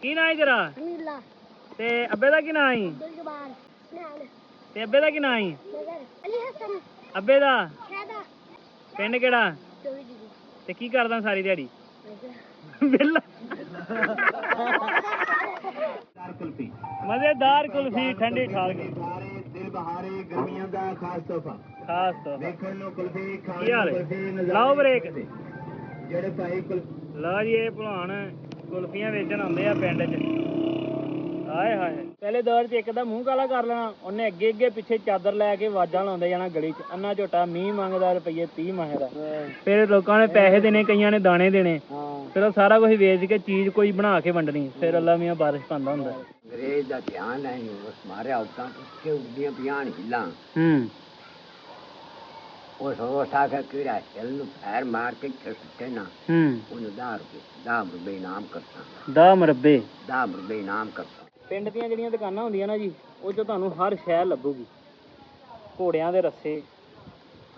ਕੀ ਨਾਂ ਹੈ ਤੇਰਾ? ਨੀਲਾ। ਤੇ ਅੱਬੇ ਦਾ ਕੀ ਨਾਂ ਹੈ? ਦਿਲਜਬਾਰ। ਨਿਹਾਲ। ਤੇ ਅੱਬੇ ਦਾ ਕੀ ਨਾਂ ਹੈ? ਨਜ਼ਰ। ਅਲੀ ਹਸਨ। ਅੱਬੇ ਦਾ ਸ਼ਾਦਾ। ਪਿੰਡ ਕਿਹੜਾ? ਚੋਵੀ ਜੀ। ਤੇ ਕੀ ਕਰਦਾ ਸਾਰੀ ਦਿਹਾੜੀ? ਵਿਹਲਾ। ਕੁਲਫੀ ਮਜ਼ੇਦਾਰ ਕੁਲਫੀ ਠੰਡੀ ਠਾਕ ਦਿਲ ਬਹਾਰੇ ਗਰਮੀਆਂ ਦਾ ਖਾਸ ਤੋਹਫਾ। ਖਾਸ ਤੋਹਫਾ। ਵੇਖਣ ਨੂੰ ਕੁਲਫੀ ਖਾਣ ਕੀ ਹਾਲ ਨੂੰ ਹੈ? ਕੁਲਫੀ ਲਾਓ ਬ੍ਰੇਕ। ਜਿਹੜੇ ਭਾਈ ਲਓ ਜੀ ਇਹ ਭਲਵਾਨ ਕੁਲਫੀਆਂ ਵੇਚਣ ਆਉਂਦੇ ਆ ਪਿੰਡ 'ਚ। ਹਾਏ ਹਾਏ ਪਹਿਲੇ ਦੌਰ 'ਚ ਇੱਕ ਦਾ ਮੂੰਹ ਕਾਲਾ ਕਰ ਲੈਣਾ, ਉਹਨੇ ਅੱਗੇ ਅੱਗੇ ਪਿੱਛੇ ਚਾਦਰ ਲੈ ਕੇ ਆਵਾਜ਼ਾਂ ਲਾਉਂਦੇ ਜਾਣਾ ਗਲੀ 'ਚ, ਅੰਨਾ ਝੋਟਾ 20 ਮੰਗਦਾ ਰੁਪਈਏ 30 ਮੰਗਦਾ। ਫਿਰ ਲੋਕਾਂ ਨੇ ਪੈਸੇ ਦੇਣੇ, ਕਈਆਂ ਨੇ ਦਾਣੇ ਦੇਣੇ, ਫਿਰ ਉਹ ਸਾਰਾ ਕੁਝ ਵੇਚ ਕੇ ਚੀਜ਼ ਕੋਈ ਬਣਾ ਕੇ ਵੰਡਣੀ। ਫਿਰ ਅੱਲਾ ਮੀਆਂ ਬਾਰਿਸ਼ ਪਾਉਂਦਾ ਹੁੰਦਾ। ਅੰਗਰੇਜ਼ ਦਾ ਧਿਆਨ ਹੈ ਉਸ ਮਾਰਿਆ ਉਤਾਂ ਕਿ ਉੱਡੀਆਂ ਪਿਆਣ ਹਿੱਲਾਂ ਉਹ ਸੋਚਾ ਕਿ ਕਿਹੜਾ ਹਿੱਲ ਨੂੰ ਫੈਰ ਮਾਰ ਕੇ ਛੱਟੇ ਨਾ ਉਹਨੂੰ 10 ਰੁਪਏ ਇਨਾਮ ਕਰਤਾ। 10 ਮਰਬੇ ਇਨਾਮ ਕਰਤਾ। ਪਿੰਡ ਦੀਆਂ ਜਿਹੜੀਆਂ ਦੁਕਾਨਾਂ ਹੁੰਦੀਆਂ ਨਾ ਜੀ, ਉਹ 'ਚ ਤੁਹਾਨੂੰ ਹਰ ਸ਼ੈ ਲੱਭੂਗੀ। ਘੋੜਿਆਂ ਦੇ ਰੱਸੇ,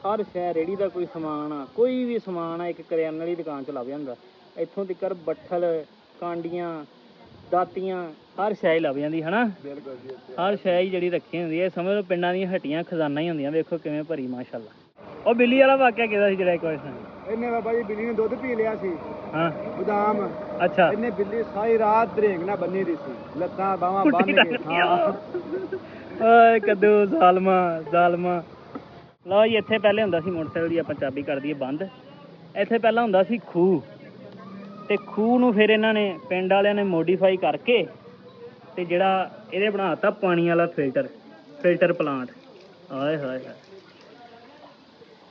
ਹਰ ਸ਼ੈ, ਰੇਹੜੀ ਦਾ ਕੋਈ ਸਮਾਨ ਆ, ਕੋਈ ਵੀ ਸਮਾਨ ਆ ਇੱਕ ਕਰਿਆਨੇ ਵਾਲੀ ਦੁਕਾਨ 'ਚ ਲੱਭ ਜਾਂਦਾ। ਇੱਥੋਂ ਤੱਕ ਬੱਠਲ, ਕਾਂਡੀਆਂ, ਦਾਤੀਆਂ, ਹਰ ਸ਼ੈ ਹੀ ਲੱਭ ਜਾਂਦੀ ਹੈ ਨਾ। ਹਰ ਸ਼ੈ ਹੀ ਜਿਹੜੀ ਰੱਖੀ ਹੁੰਦੀ ਹੈ, ਸਮਝ ਲਓ ਪਿੰਡਾਂ ਦੀਆਂ ਹੱਟੀਆਂ ਖਜ਼ਾਨਾ ਹੀ ਹੁੰਦੀਆਂ। ਵੇਖੋ ਕਿਵੇਂ ਭਰੀ ਮਾਸ਼ਾਅੱਲਾ। ਉਹ ਬਿੱਲੀ ਵਾਲਾ ਵਾਕਿਆ ਕਿਹਦਾ ਸੀ ਜਿਹੜਾ ਇੱਕ ਵਾਰ? ਇਹਨੇ ਬਾਬਾ ਜੀ ਬਿੱਲੀ ਨੇ ਦੁੱਧ ਪੀ ਲਿਆ ਸੀ। ਹਾਂ ਬਦਾਮ। ਅੱਛਾ। ਇਹਨੇ ਬਿੱਲੀ ਸਾਰੀ ਰਾਤ ਧਰੇਂਗ ਨਾਲ ਬੰਨੀ ਰਹੀ ਸੀ, ਲੱਤਾਂ ਬਾਹਾਂ ਬੰਨ ਕੇ। ਓਏ ਕੱਦੂ ਜ਼ਾਲਮਾ। ਲਓ ਜੀ ਇੱਥੇ ਪਹਿਲੇ ਹੁੰਦਾ ਸੀ ਮੋਟਰਸਾਈਕਲ ਦੀ ਆਪਾਂ ਚਾਬੀ ਕਰ ਦਈਏ ਬੰਦ। ਇੱਥੇ ਪਹਿਲਾਂ ਹੁੰਦਾ ਸੀ ਖੂਹ, ਤੇ ਖੂਹ ਨੂੰ ਫਿਰ ਇਹਨਾਂ ਨੇ ਪਿੰਡ ਵਾਲਿਆਂ ਨੇ ਮੋਡੀਫਾਈ ਕਰਕੇ ਤੇ ਜਿਹੜਾ ਇਹਦੇ ਬਣਾ ਦਿੱਤਾ ਪਾਣੀ ਵਾਲਾ ਫਿਲਟਰ ਪਲਾਂਟ। ਹਾਏ ਹਾਏ ਹਾਏ।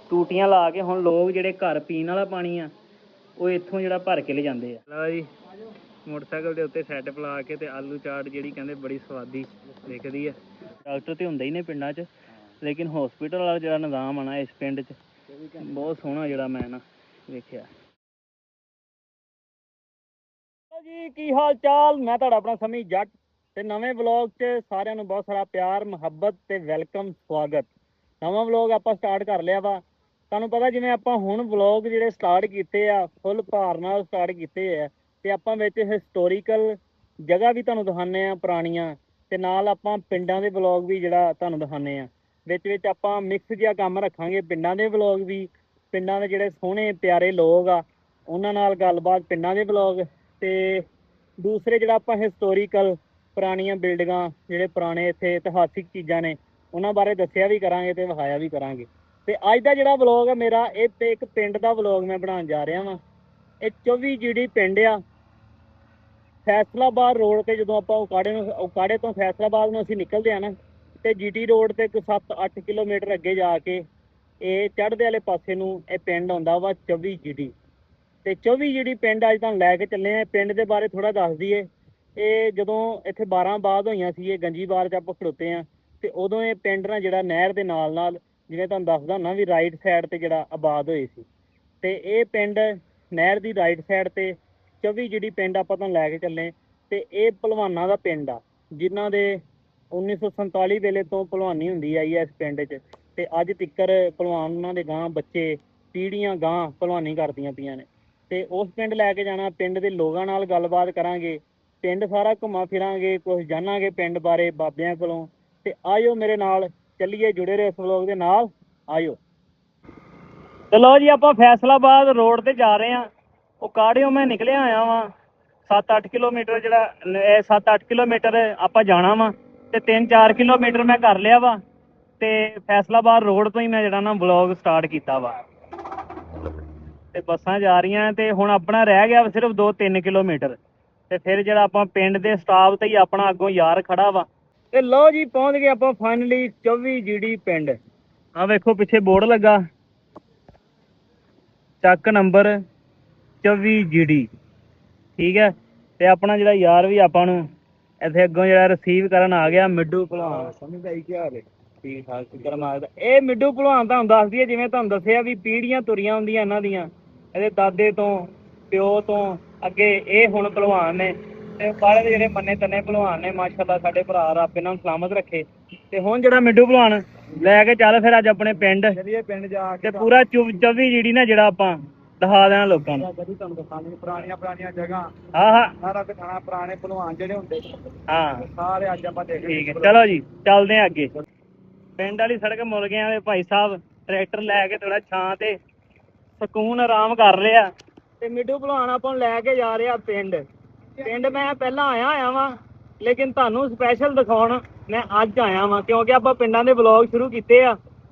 ਟੂਟੀਆਂ ਲਾ ਕੇ ਹੁਣ ਲੋਕ ਜਿਹੜੇ ਘਰ ਪੀਣ ਵਾਲਾ ਪਾਣੀ ਆ ਉਹ ਇੱਥੋਂ ਜਿਹੜਾ ਭਰ ਕੇ ਲਿਜਾਂਦੇ ਆ। ਲਓ ਜੀ ਮੋਟਰਸਾਈਕਲ ਦੇ ਉੱਤੇ ਸੈੱਟ ਪਲਾ ਕੇ ਤੇ ਆਲੂ ਚਾਟ ਜਿਹੜੀ ਕਹਿੰਦੇ ਬੜੀ ਸਵਾਦੀ ਦਿਖਦੀ ਆ। ਡਾਕਟਰ ਤੇ ਹੁੰਦੇ ਹੀ ਨੇ ਪਿੰਡਾਂ 'ਚ, ਲੇਕਿਨ ਹੌਸਪੀਟਲ ਵਾਲਾ ਜਿਹੜਾ ਨਿਜ਼ਾਮ ਆ ਨਾ ਇਸ ਪਿੰਡ 'ਚ ਬਹੁਤ ਸੋਹਣਾ ਜਿਹੜਾ ਮੈਂ ਨਾ ਵੇਖਿਆ। ਜੀ ਕੀ ਹਾਲ ਚਾਲ? ਮੈਂ ਤੁਹਾਡਾ ਆਪਣਾ ਸਮੀ ਜੱਟ ਤੇ ਨਵੇਂ ਵਲੋਗ 'ਚ ਸਾਰਿਆਂ ਨੂੰ ਬਹੁਤ ਸਾਰਾ ਪਿਆਰ, ਮੁਹੱਬਤ ਤੇ ਵੈਲਕਮ, ਸਵਾਗਤ। ਨਵਾਂ ਵਲੋਗ ਆਪਾਂ ਸਟਾਰਟ ਕਰ ਲਿਆ ਵਾ। ਤੁਹਾਨੂੰ ਪਤਾ ਜਿਵੇਂ ਆਪਾਂ ਹੁਣ ਵਲੋਗ ਜਿਹੜੇ ਸਟਾਰਟ ਕੀਤੇ ਆ ਫੁੱਲ ਭਾਰ ਨਾਲ ਸਟਾਰਟ ਕੀਤੇ ਆ, ਤੇ ਆਪਾਂ ਵਿੱਚ ਹਿਸਟੋਰੀਕਲ ਜਗ੍ਹਾ ਵੀ ਤੁਹਾਨੂੰ ਦਿਖਾਉਂਦੇ ਆ ਪੁਰਾਣੀਆਂ, ਤੇ ਨਾਲ ਆਪਾਂ ਪਿੰਡਾਂ ਦੇ ਵਲੋਗ ਵੀ ਜਿਹੜਾ ਤੁਹਾਨੂੰ ਦਿਖਾਉਂਦੇ ਆ। ਵਿੱਚ ਆਪਾਂ ਮਿਕਸ ਜਿਹਾ ਕੰਮ ਰੱਖਾਂਗੇ, ਪਿੰਡਾਂ ਦੇ ਵਲੋਗ ਵੀ, ਪਿੰਡਾਂ ਦੇ ਜਿਹੜੇ ਸੋਹਣੇ ਪਿਆਰੇ ਲੋਕ ਆ ਉਹਨਾਂ ਨਾਲ ਗੱਲਬਾਤ, ਪਿੰਡਾਂ ਦੇ ਵਲੋਗ, ਤੇ ਦੂਸਰੇ ਜਿਹੜਾ ਆਪਾਂ ਹਿਸਟੋਰੀਕਲ ਪੁਰਾਣੀਆਂ ਬਿਲਡਿੰਗਾਂ, ਜਿਹੜੇ ਪੁਰਾਣੇ ਇੱਥੇ ਇਤਿਹਾਸਿਕ ਚੀਜ਼ਾਂ ਨੇ ਉਹਨਾਂ ਬਾਰੇ ਦੱਸਿਆ ਵੀ ਕਰਾਂਗੇ ਤੇ ਵਿਖਾਇਆ ਵੀ ਕਰਾਂਗੇ। ਤੇ ਅੱਜ ਦਾ ਜਿਹੜਾ ਵਲੋਗ ਆ ਮੇਰਾ, ਇਹ ਤੇ ਇੱਕ ਪਿੰਡ ਦਾ ਵਲੋਗ ਮੈਂ ਬਣਾਉਣ ਜਾ ਰਿਹਾ ਵਾਂ। ਇਹ 24 ਜਿਹੜੀ ਪਿੰਡ ਆ, ਫੈਸਲਾਬਾਦ ਰੋਡ ਤੇ ਜਦੋਂ ਆਪਾਂ ਉਕਾੜੇ ਤੋਂ ਫੈਸਲਾਬਾਦ ਨੂੰ ਅਸੀਂ ਨਿਕਲਦੇ ਆ ਨਾ, ਤੇ GT ਰੋਡ ਤੇ 7-8 ਕਿਲੋਮੀਟਰ ਅੱਗੇ ਜਾ ਕੇ ਇਹ ਚੜ੍ਹਦੇ ਵਾਲੇ ਪਾਸੇ ਨੂੰ ਇਹ ਪਿੰਡ ਆਉਂਦਾ ਵਾ 24 GT। ਤੇ 24 ਜਿਹੜੀ ਪਿੰਡ ਅੱਜ ਤੁਹਾਨੂੰ ਲੈ ਕੇ ਚੱਲੇ ਆ। ਪਿੰਡ ਦੇ ਬਾਰੇ ਥੋੜਾ ਦੱਸ ਦਈਏ। ਇਹ ਜਦੋਂ ਇੱਥੇ 12 ਬਾਦ ਹੋਈਆਂ ਸੀ, ਇਹ ਗੰਜੀਬਾਰ 'ਚ ਆਪਾਂ ਖੜੋਤੇ ਆ, ਤੇ ਉਦੋਂ ਇਹ ਪਿੰਡ ਨਾ ਜਿਹੜਾ ਨਹਿਰ ਦੇ ਨਾਲ ਜਿਵੇਂ ਤੁਹਾਨੂੰ ਦੱਸਦਾ ਹੁੰਦਾ ਵੀ ਰਾਈਟ ਸਾਈਡ ਤੇ ਜਿਹੜਾ ਆਬਾਦ ਹੋਏ ਸੀ, ਤੇ ਇਹ ਪਿੰਡ ਨਹਿਰ ਦੀ ਰਾਈਟ ਸਾਈਡ ਤੇ 24 ਜਿਹੜੀ ਪਿੰਡ ਆਪਾਂ ਤੁਹਾਨੂੰ ਲੈ ਕੇ ਚੱਲੇ। ਤੇ ਇਹ ਭਲਵਾਨਾਂ ਦਾ ਪਿੰਡ ਆ, ਜਿਨ੍ਹਾਂ ਦੇ 1947 ਵੇਲੇ ਤੋਂ ਭਲਵਾਨੀ ਹੁੰਦੀ ਆਈ ਹੈ ਇਸ ਪਿੰਡ 'ਚ, ਤੇ ਅੱਜ ਤੀਕਰ ਭਲਵਾਨ ਉਹਨਾਂ ਦੇ ਗਾਂ ਬੱਚੇ ਪੀੜ੍ਹੀਆਂ ਗਾਂ ਭਲਵਾਨੀ ਕਰਦੀਆਂ ਪਈਆਂ ਨੇ। ਤੇ ਉਸ ਪਿੰਡ ਲੈ ਕੇ ਜਾਣਾ, ਪਿੰਡ ਦੇ ਲੋਕਾਂ ਨਾਲ ਗੱਲਬਾਤ ਕਰਾਂਗੇ, ਪਿੰਡ ਸਾਰਾ ਘੁੰਮਾ ਫਿਰਾਂਗੇ, ਕੁਝ ਜਾਣਾਂਗੇ ਪਿੰਡ ਬਾਰੇ ਬਾਬਿਆਂ ਕੋਲੋਂ। ਤੇ ਆਇਓ ਮੇਰੇ ਨਾਲ, ਚੱਲੀਏ, ਜੁੜੇ ਰਹੋ ਇਸ ਵਲੋਗ ਦੇ ਨਾਲ, ਆਇਓ। ਚਲੋ ਜੀ ਆਪਾਂ ਫੈਸਲਾਬਾਦ ਰੋਡ ਤੇ ਜਾ ਰਹੇ ਹਾਂ। ਉਕਾੜਿਓ ਮੈਂ ਨਿਕਲਿਆ ਆਇਆ ਵਾਂ 7-8 ਕਿਲੋਮੀਟਰ, ਜਿਹੜਾ 7-8 ਕਿਲੋਮੀਟਰ ਆਪਾਂ ਜਾਣਾ ਵਾ, ਤੇ 3-4 ਕਿਲੋਮੀਟਰ ਮੈਂ ਕਰ ਲਿਆ ਵਾ। ਤੇ ਫੈਸਲਾਬਾਦ ਰੋਡ ਤੋਂ ਹੀ ਮੈਂ ਜਿਹੜਾ ਨਾ ਵਲੋਗ ਸਟਾਰਟ ਕੀਤਾ ਵਾ, ਤੇ ਬੱਸਾਂ ਜਾ ਰਹੀਆਂ, ਤੇ ਹੁਣ ਆਪਣਾ ਰਹਿ ਗਿਆ ਸਿਰਫ 2-3 ਕਿਲੋਮੀਟਰ, ਤੇ ਫਿਰ ਜਿਹੜਾ ਆਪਾਂ ਪਿੰਡ ਦੇ ਸਟਾਫ ਤੇ ਹੀ ਆਪਣਾ ਅੱਗੋਂ ਯਾਰ ਖੜਾ ਵਾ। ਤੇ ਲਓ ਜੀ ਪਹੁੰਚ ਗਏ ਆਪਾਂ ਫਾਈਨਲੀ 24 GT ਪਿੰਡ। ਆ ਵੇਖੋ ਪਿੱਛੇ ਬੋਰਡ ਲੱਗਾ, ਚੱਕ ਨੰਬਰ 24 GT, ਠੀਕ ਹੈ। ਤੇ ਆਪਣਾ ਜਿਹੜਾ ਯਾਰ ਵੀ ਆਪਾਂ ਨੂੰ ਇੱਥੇ ਅੱਗੋਂ ਜਿਹੜਾ ਰਿਸੀਵ ਕਰਨ ਆ ਗਿਆ, ਮਿੱਡੂ ਭਲਵਾਨ। ਸਮਝ ਆਈ ਕੀ ਹਾਲ ਹੈ? ਠੀਕ ਠਾਕ, ਸ਼ੁਕਰ ਮਾਲਕ ਦਾ। ਇਹ ਮਿੱਡੂ ਭਲਵਾਨ ਤੁਹਾਨੂੰ ਦੱਸ ਦਈਏ, ਜਿਵੇਂ ਤੁਹਾਨੂੰ ਦੱਸਿਆ ਵੀ ਪੀੜ੍ਹੀਆਂ ਤੁਰੀਆਂ ਹੁੰਦੀਆਂ ਇਹਨਾਂ ਦੀਆਂ, ਇਹਦੇ ਦਾਦੇ ਤੋਂ, ਪਿਓ ਤੋਂ ਅੱਗੇ ਇਹ ਹੁਣ ਭਲਵਾਨ ਨੇ, ਤੇ ਬਾਹਰ ਦੇ ਜਿਹੜੇ ਮੰਨੇ ਤੰਨੇ ਭਲਵਾਨ ਨੇ ਮਾਸ਼ਾਅੱਲਾ, ਸਾਡੇ ਭਰਾ, ਰੱਬ ਇਹਨਾਂ ਨੂੰ ਸਲਾਮਤ ਰੱਖੇ। ਤੇ ਹੁਣ ਜਿਹੜਾ ਮਿੱਡੂ ਭਲਵਾਨ ਲੈ ਕੇ ਚੱਲ ਫਿਰ ਅੱਜ ਆਪਣੇ ਪਿੰਡ ਚਲੀਏ ਪਿੰਡ ਜਾ ਕੇ, ਤੇ ਪੂਰਾ 24 GT ਨਾ ਜਿਹੜਾ ਆਪਾਂ ਦਿਖਾ ਦੇਣਾ ਲੋਕਾਂ ਨੂੰ। ਕਦੀ ਤੁਹਾਨੂੰ ਦਿਖਾਣੀ ਪੁਰਾਣੀਆਂ ਜਗ੍ਹਾ ਹਾਂ ਸਾਰਾ ਦਿਖਾਣਾ, ਪੁਰਾਣੇ ਭਲਵਾਨ ਜਿਹੜੇ ਹੁੰਦੇ ਹਾਂ ਸਾਰੇ ਅੱਜ ਆਪਾਂ ਦੇਖ ਠੀਕ ਹੈ। ਚਲੋ ਜੀ ਚੱਲਦੇ ਹਾਂ ਅੱਗੇ। ਪਿੰਡ ਵਾਲੀ ਸੜਕ ਮੁੱਲ ਗਏ ਆ ਭਾਈ ਸਾਹਿਬ ਟਰੈਕਟਰ ਲੈ ਕੇ ਥੋੜਾ ਛਾਂ ਤੇ ਸਕੂਨ ਆਰਾਮ ਕਰ ਰਿਹਾ ਤੇ ਮਿੱਠੂ ਭਲਵਾਨ ਆਪਾਂ ਨੂੰ ਲੈ ਕੇ ਜਾ ਰਿਹਾ ਪਿੰਡ ਮੈਂ ਪਹਿਲਾਂ ਆਇਆ ਵਾਂ ਲੇਕਿਨ ਤੁਹਾਨੂੰ ਸਪੈਸ਼ਲ ਦਿਖਾਉਣ ਮੈਂ ਅੱਜ ਆਇਆ ਵਾਂ ਕਿਉਂਕਿ ਆਪਾਂ ਪਿੰਡਾਂ ਦੇ ਵਲੌਗ ਸ਼ੁਰੂ ਕੀਤੇ ਆ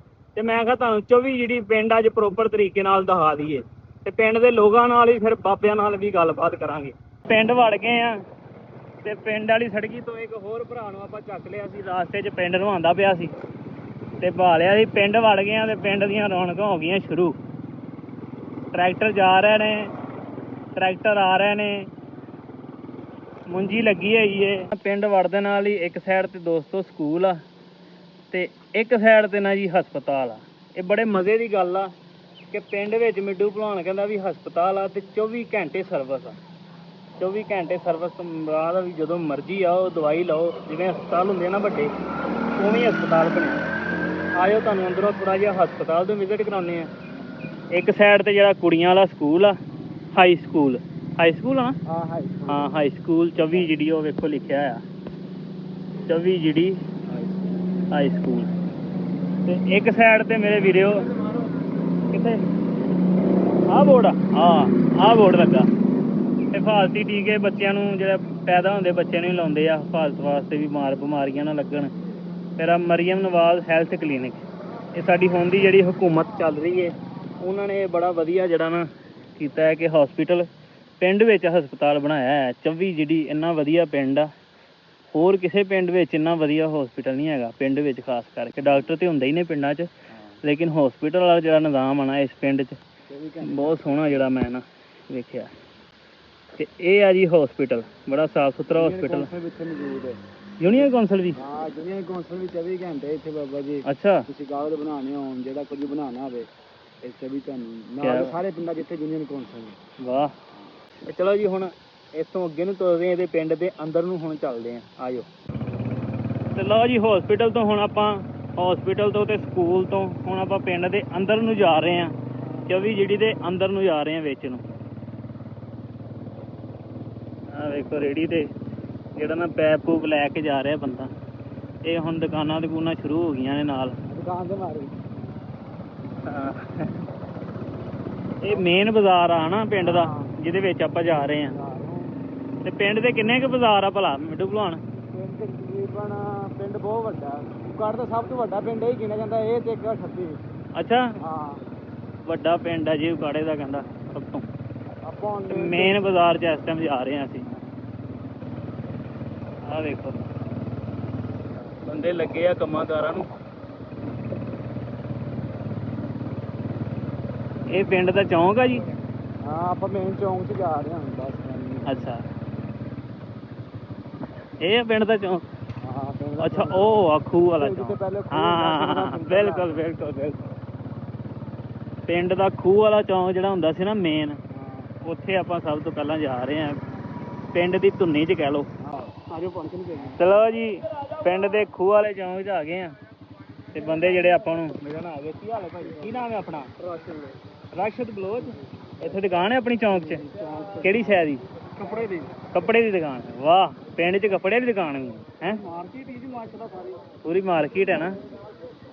ਤੇ ਮੈਂ ਕਿਹਾ ਤੁਹਾਨੂੰ 24 ਜਿਹੜੀ ਪਿੰਡ ਅੱਜ ਪ੍ਰੋਪਰ ਤਰੀਕੇ ਨਾਲ ਦਿਖਾ ਦਈਏ ਤੇ ਪਿੰਡ ਦੇ ਲੋਕਾਂ ਨਾਲ ਹੀ ਫਿਰ ਬਾਬਿਆਂ ਨਾਲ ਵੀ ਗੱਲਬਾਤ ਕਰਾਂਗੇ। ਪਿੰਡ ਵੜ ਗਏ ਆ ਤੇ ਪਿੰਡ ਵਾਲੀ ਸੜਕੀ ਤੋਂ ਇੱਕ ਹੋਰ ਭਰਾ ਨੂੰ ਆਪਾਂ ਚੱਕ ਲਿਆ ਸੀ, ਰਾਸਤੇ 'ਚ ਪਿੰਡ ਨੂੰ ਆਉਂਦਾ ਪਿਆ ਸੀ ਤੇ ਭਾਲਿਆ ਸੀ। ਪਿੰਡ ਵੜ ਗਏ ਆ ਤੇ ਪਿੰਡ ਦੀਆਂ ਰੌਣਕਾਂ ਹੋ ਗਈਆਂ ਸ਼ੁਰੂ। ਟਰੈਕਟਰ ਜਾ ਰਹੇ ਨੇ, ਟਰੈਕਟਰ ਆ ਰਹੇ ਨੇ, ਮੁੰਜੀ ਲੱਗੀ ਹੋਈ ਏ। ਪਿੰਡ ਵੜਦੇ ਨਾਲ ਹੀ ਇੱਕ ਸਾਈਡ ਤੇ ਦੋਸਤੋ ਸਕੂਲ ਆ ਤੇ ਇੱਕ ਸਾਈਡ ਤੇ ਨਾ ਜੀ ਹਸਪਤਾਲ ਆ। ਇਹ ਬੜੇ ਮਜ਼ੇ ਦੀ ਗੱਲ ਆ ਕਿ ਪਿੰਡ ਵਿੱਚ ਮਿੱਠੂ ਭਲਵਾਨ ਕਹਿੰਦਾ ਵੀ ਹਸਪਤਾਲ ਆ ਤੇ 24 ਘੰਟੇ ਸਰਵਿਸ ਆ। 24 ਘੰਟੇ ਸਰਵਿਸ ਤੋਂ ਬਾਅਦ ਵੀ ਜਦੋਂ ਮਰਜ਼ੀ ਆਓ ਦਵਾਈ ਲਓ। ਜਿਵੇਂ ਹਸਪਤਾਲ ਹੁੰਦੇ ਨਾ ਵੱਡੇ, ਉਵੇਂ ਹਸਪਤਾਲ ਬਣਿਆ। ਆਇਓ ਤੁਹਾਨੂੰ ਅੰਦਰੋਂ ਥੋੜਾ ਜਿਹਾ ਹਸਪਤਾਲ ਤੋਂ ਵਿਜ਼ਿਟ ਕਰਾਉਂਦੇ ਆ। ਇੱਕ ਸਾਈਡ ਤੇ ਜਿਹੜਾ ਕੁੜੀਆਂ ਵਾਲਾ ਸਕੂਲ ਆ, ਹਾਈ ਸਕੂਲ ਆ ਹਾਂ ਹਾਈ ਸਕੂਲ 24 ਜਿਹੜੀ ਉਹ ਵੇਖੋ ਲਿਖਿਆ ਆ 24 ਜਿਹੜੀ ਹਾਈ ਸਕੂਲ। ਤੇ ਇੱਕ ਸਾਈਡ ਤੇ ਮੇਰੇ ਵੀਡੀਓ ਕਿੱਥੇ ਆਹ ਬੋਰਡ ਆ, ਆਹ ਬੋਰਡ ਲੱਗਾ। ਹਿਫਾਜ਼ਤੀ ਟੀਕੇ ਬੱਚਿਆਂ ਨੂੰ ਜਿਹੜੇ ਪੈਦਾ ਹੁੰਦੇ ਬੱਚੇ ਨੂੰ ਲਾਉਂਦੇ ਆ ਹਿਫਾਜ਼ਤ ਵਾਸਤੇ ਵੀ ਬਿਮਾਰੀਆਂ ਨਾ ਲੱਗਣ। ਫਿਰ ਆ ਮਰੀਮ ਨਵਾਜ਼ ਹੈਲਥ ਕਲੀਨਿਕ, ਇਹ ਸਾਡੀ ਹੁਣ ਦੀ ਜਿਹੜੀ ਹਕੂਮਤ ਚੱਲ ਰਹੀ ਹੈ ਉਹਨਾਂ ਨੇ ਬੜਾ ਵਧੀਆ ਜਿਹੜਾ ਨਾ ਕੀਤਾ ਹੈ ਕਿ ਹੌਸਪੀਟਲ ਪਿੰਡ ਵਿੱਚ ਹਸਪਤਾਲ ਬਣਾਇਆ ਹੈ। 24 ਜਿਹੜੀ ਇੰਨਾ ਵਧੀਆ ਪਿੰਡ ਆ, ਹੋਰ ਕਿਸੇ ਪਿੰਡ ਵਿੱਚ ਇੰਨਾ ਵਧੀਆ ਹੌਸਪੀਟਲ ਨਹੀਂ ਹੈਗਾ। ਪਿੰਡ ਵਿੱਚ ਖਾਸ ਕਰਕੇ ਡਾਕਟਰ ਤੇ ਹੁੰਦੇ ਹੀ ਨੇ ਪਿੰਡਾਂ 'ਚ, ਲੇਕਿਨ ਹੌਸਪੀਟਲ ਵਾਲਾ ਜਿਹੜਾ ਨਿਜ਼ਾਮ ਆ ਨਾ ਇਸ ਪਿੰਡ 'ਚ ਬਹੁਤ ਸੋਹਣਾ ਜਿਹੜਾ ਮੈਂ ਨਾ ਵੇਖਿਆ। ਤੇ ਇਹ ਆ ਜੀ ਹੌਸਪੀਟਲ, ਬੜਾ ਸਾਫ ਸੁਥਰਾ ਹੌਸਪੀਟਲ। ਯੂਨੀਅਨ ਕੌਂਸਲ ਵੀ ਯੂਨੀਅਨ ਕੌਂਸਲ ਵੀ 24 ਘੰਟੇ ਇੱਥੇ ਬਾਬਾ ਜੀ। ਅੱਛਾ, ਤੁਸੀਂ ਕਾਗਜ਼ ਬਣਾਉਣੇ ਹੋਣ, ਜਿਹੜਾ ਕੁਝ ਬਣਾਉਣਾ ਹੋਵੇ ਇੱਥੇ ਵੀ ਤੁਹਾਨੂੰ ਨਾਲ ਸਾਰੇ ਪਿੰਡਾਂ ਜਿੱਥੇ ਯੂਨੀਅਨ ਕੌਂਸਲ। ਵਾਹ। ਚਲੋ ਜੀ ਹੁਣ ਇਸ ਤੋਂ ਅੱਗੇ ਨੂੰ ਤੁਰਦੇ ਹਾਂ, ਇਹਦੇ ਪਿੰਡ ਦੇ ਅੰਦਰ ਨੂੰ ਹੁਣ ਚੱਲਦੇ ਹਾਂ, ਆਜੋ। ਤੇ ਲਓ ਜੀ ਹੌਸਪੀਟਲ ਤੋਂ ਹੁਣ ਆਪਾਂ ਹੌਸਪੀਟਲ ਤੋਂ ਤੇ ਸਕੂਲ ਤੋਂ ਹੁਣ ਆਪਾਂ ਪਿੰਡ ਦੇ ਅੰਦਰ ਨੂੰ ਜਾ ਰਹੇ ਹਾਂ। 24 ਜਿਹੜੀ ਦੇ ਅੰਦਰ ਨੂੰ ਜਾ ਰਹੇ ਹਾਂ ਵਿੱਚ ਨੂੰ। ਆਹ ਵੇਖੋ ਰੇਹੜੀ ਤੇ ਜਿਹੜਾ ਨਾ ਪੈਪ ਪੂਪ ਲੈ ਕੇ ਜਾ ਰਿਹਾ ਬੰਦਾ। ਇਹ ਹੁਣ ਦੁਕਾਨਾਂ ਦਕੂਨਾਂ ਸ਼ੁਰੂ ਹੋ ਗਈਆਂ ਨੇ ਨਾਲ ਦੁਕਾਨ ਦੇ ਮਾਰੇ। ਇਹ ਮੇਨ ਬਾਜ਼ਾਰ ਆ ਨਾ ਪਿੰਡ ਦਾ ਜਿਹਦੇ ਵਿੱਚ ਆਪਾਂ ਜਾ ਰਹੇ ਹਾਂ। ਤੇ ਪਿੰਡ ਦੇ ਕਿੰਨੇ ਕੁ ਬਾਜ਼ਾਰ ਆ ਭਲਾ ਮਿੱਠੂ ਭਲਵਾਨ? ਪਿੰਡ ਤਕਰੀਬਨ ਪਿੰਡ ਬਹੁਤ ਵੱਡਾ, ਗੜ ਦਾ ਸਭ ਤੋਂ ਵੱਡਾ ਪਿੰਡ ਇਹ ਗਿਣਿਆ ਜਾਂਦਾ। ਇਹ ਤੇ 38। ਅੱਛਾ, ਹਾਂ ਵੱਡਾ ਪਿੰਡ ਆ ਜੀ ਉਕਾੜੇ ਦਾ ਕਹਿੰਦਾ ਸਭ ਤੋਂ। ਆਪਾਂ ਮੇਨ ਬਾਜ਼ਾਰ 'ਚ ਇਸ ਟਾਈਮ ਜਾ ਰਹੇ ਹਾਂ ਅਸੀਂ। ਆਹ ਵੇਖੋ ਬੰਦੇ ਲੱਗੇ ਆ ਕੰਮਾਂਕਾਰਾਂ ਨੂੰ। ਇਹ ਪਿੰਡ ਦਾ ਚੌਂਕ ਆ ਜੀ? ਹਾਂ ਆਪਾਂ ਮੇਨ ਚੌਂਕ 'ਚ ਜਾ ਰਹੇ ਹਾਂ ਬਸ। ਅੱਛਾ, ਇਹ ਪਿੰਡ ਦਾ ਚੌਂਕ? ਹਾਂ ਪਿੰਡ ਅੱਛਾ, ਉਹ ਆ ਖੂਹ ਵਾਲਾ ਚੌਂਕ। ਹਾਂ ਬਿਲਕੁਲ ਬਿਲਕੁਲ ਬਿਲਕੁਲ। ਪਿੰਡ ਦਾ ਖੂਹ ਵਾਲਾ ਚੌਂਕ ਜਿਹੜਾ ਹੁੰਦਾ ਸੀ ਨਾ ਮੇਨ, ਉੱਥੇ ਆਪਾਂ ਸਭ ਤੋਂ ਪਹਿਲਾਂ ਜਾ ਰਹੇ ਹਾਂ। ਪਿੰਡ ਦੀ ਧੁੰਨੀ 'ਚ ਕਹਿ ਲਓ। ਚਲੋ ਜੀ ਪਿੰਡ ਦੇ ਖੂਹ ਵਾਲੇ ਚੌਂਕ 'ਚ ਆ ਗਏ ਆ ਤੇ ਬੰਦੇ ਜਿਹੜੇ ਆਪਾਂ ਨੂੰ ਮਿਲਣ ਆ ਗਏ। ਕੀ ਹਾਲ ਹੈ ਭਾਈ? ਕੀ ਨਾਮ ਹੈ ਆਪਣਾ? ਰਾਸ਼ਦ ਬਲੋਚ। ਇੱਥੇ ਦੁਕਾਨ ਹੈ ਆਪਣੀ ਚੌਂਕ 'ਚ? ਕਿਹੜੀ ਸ਼ੈ ਦੀ? ਕੱਪੜੇ ਦੀ ਦੁਕਾਨ। ਵਾਹ, ਪਿੰਡ 'ਚ ਕੱਪੜੇ ਦੀ ਦੁਕਾਨ ਵੀ ਹੈ? ਪੂਰੀ ਮਾਰਕੀਟ ਹੈ ਨਾ।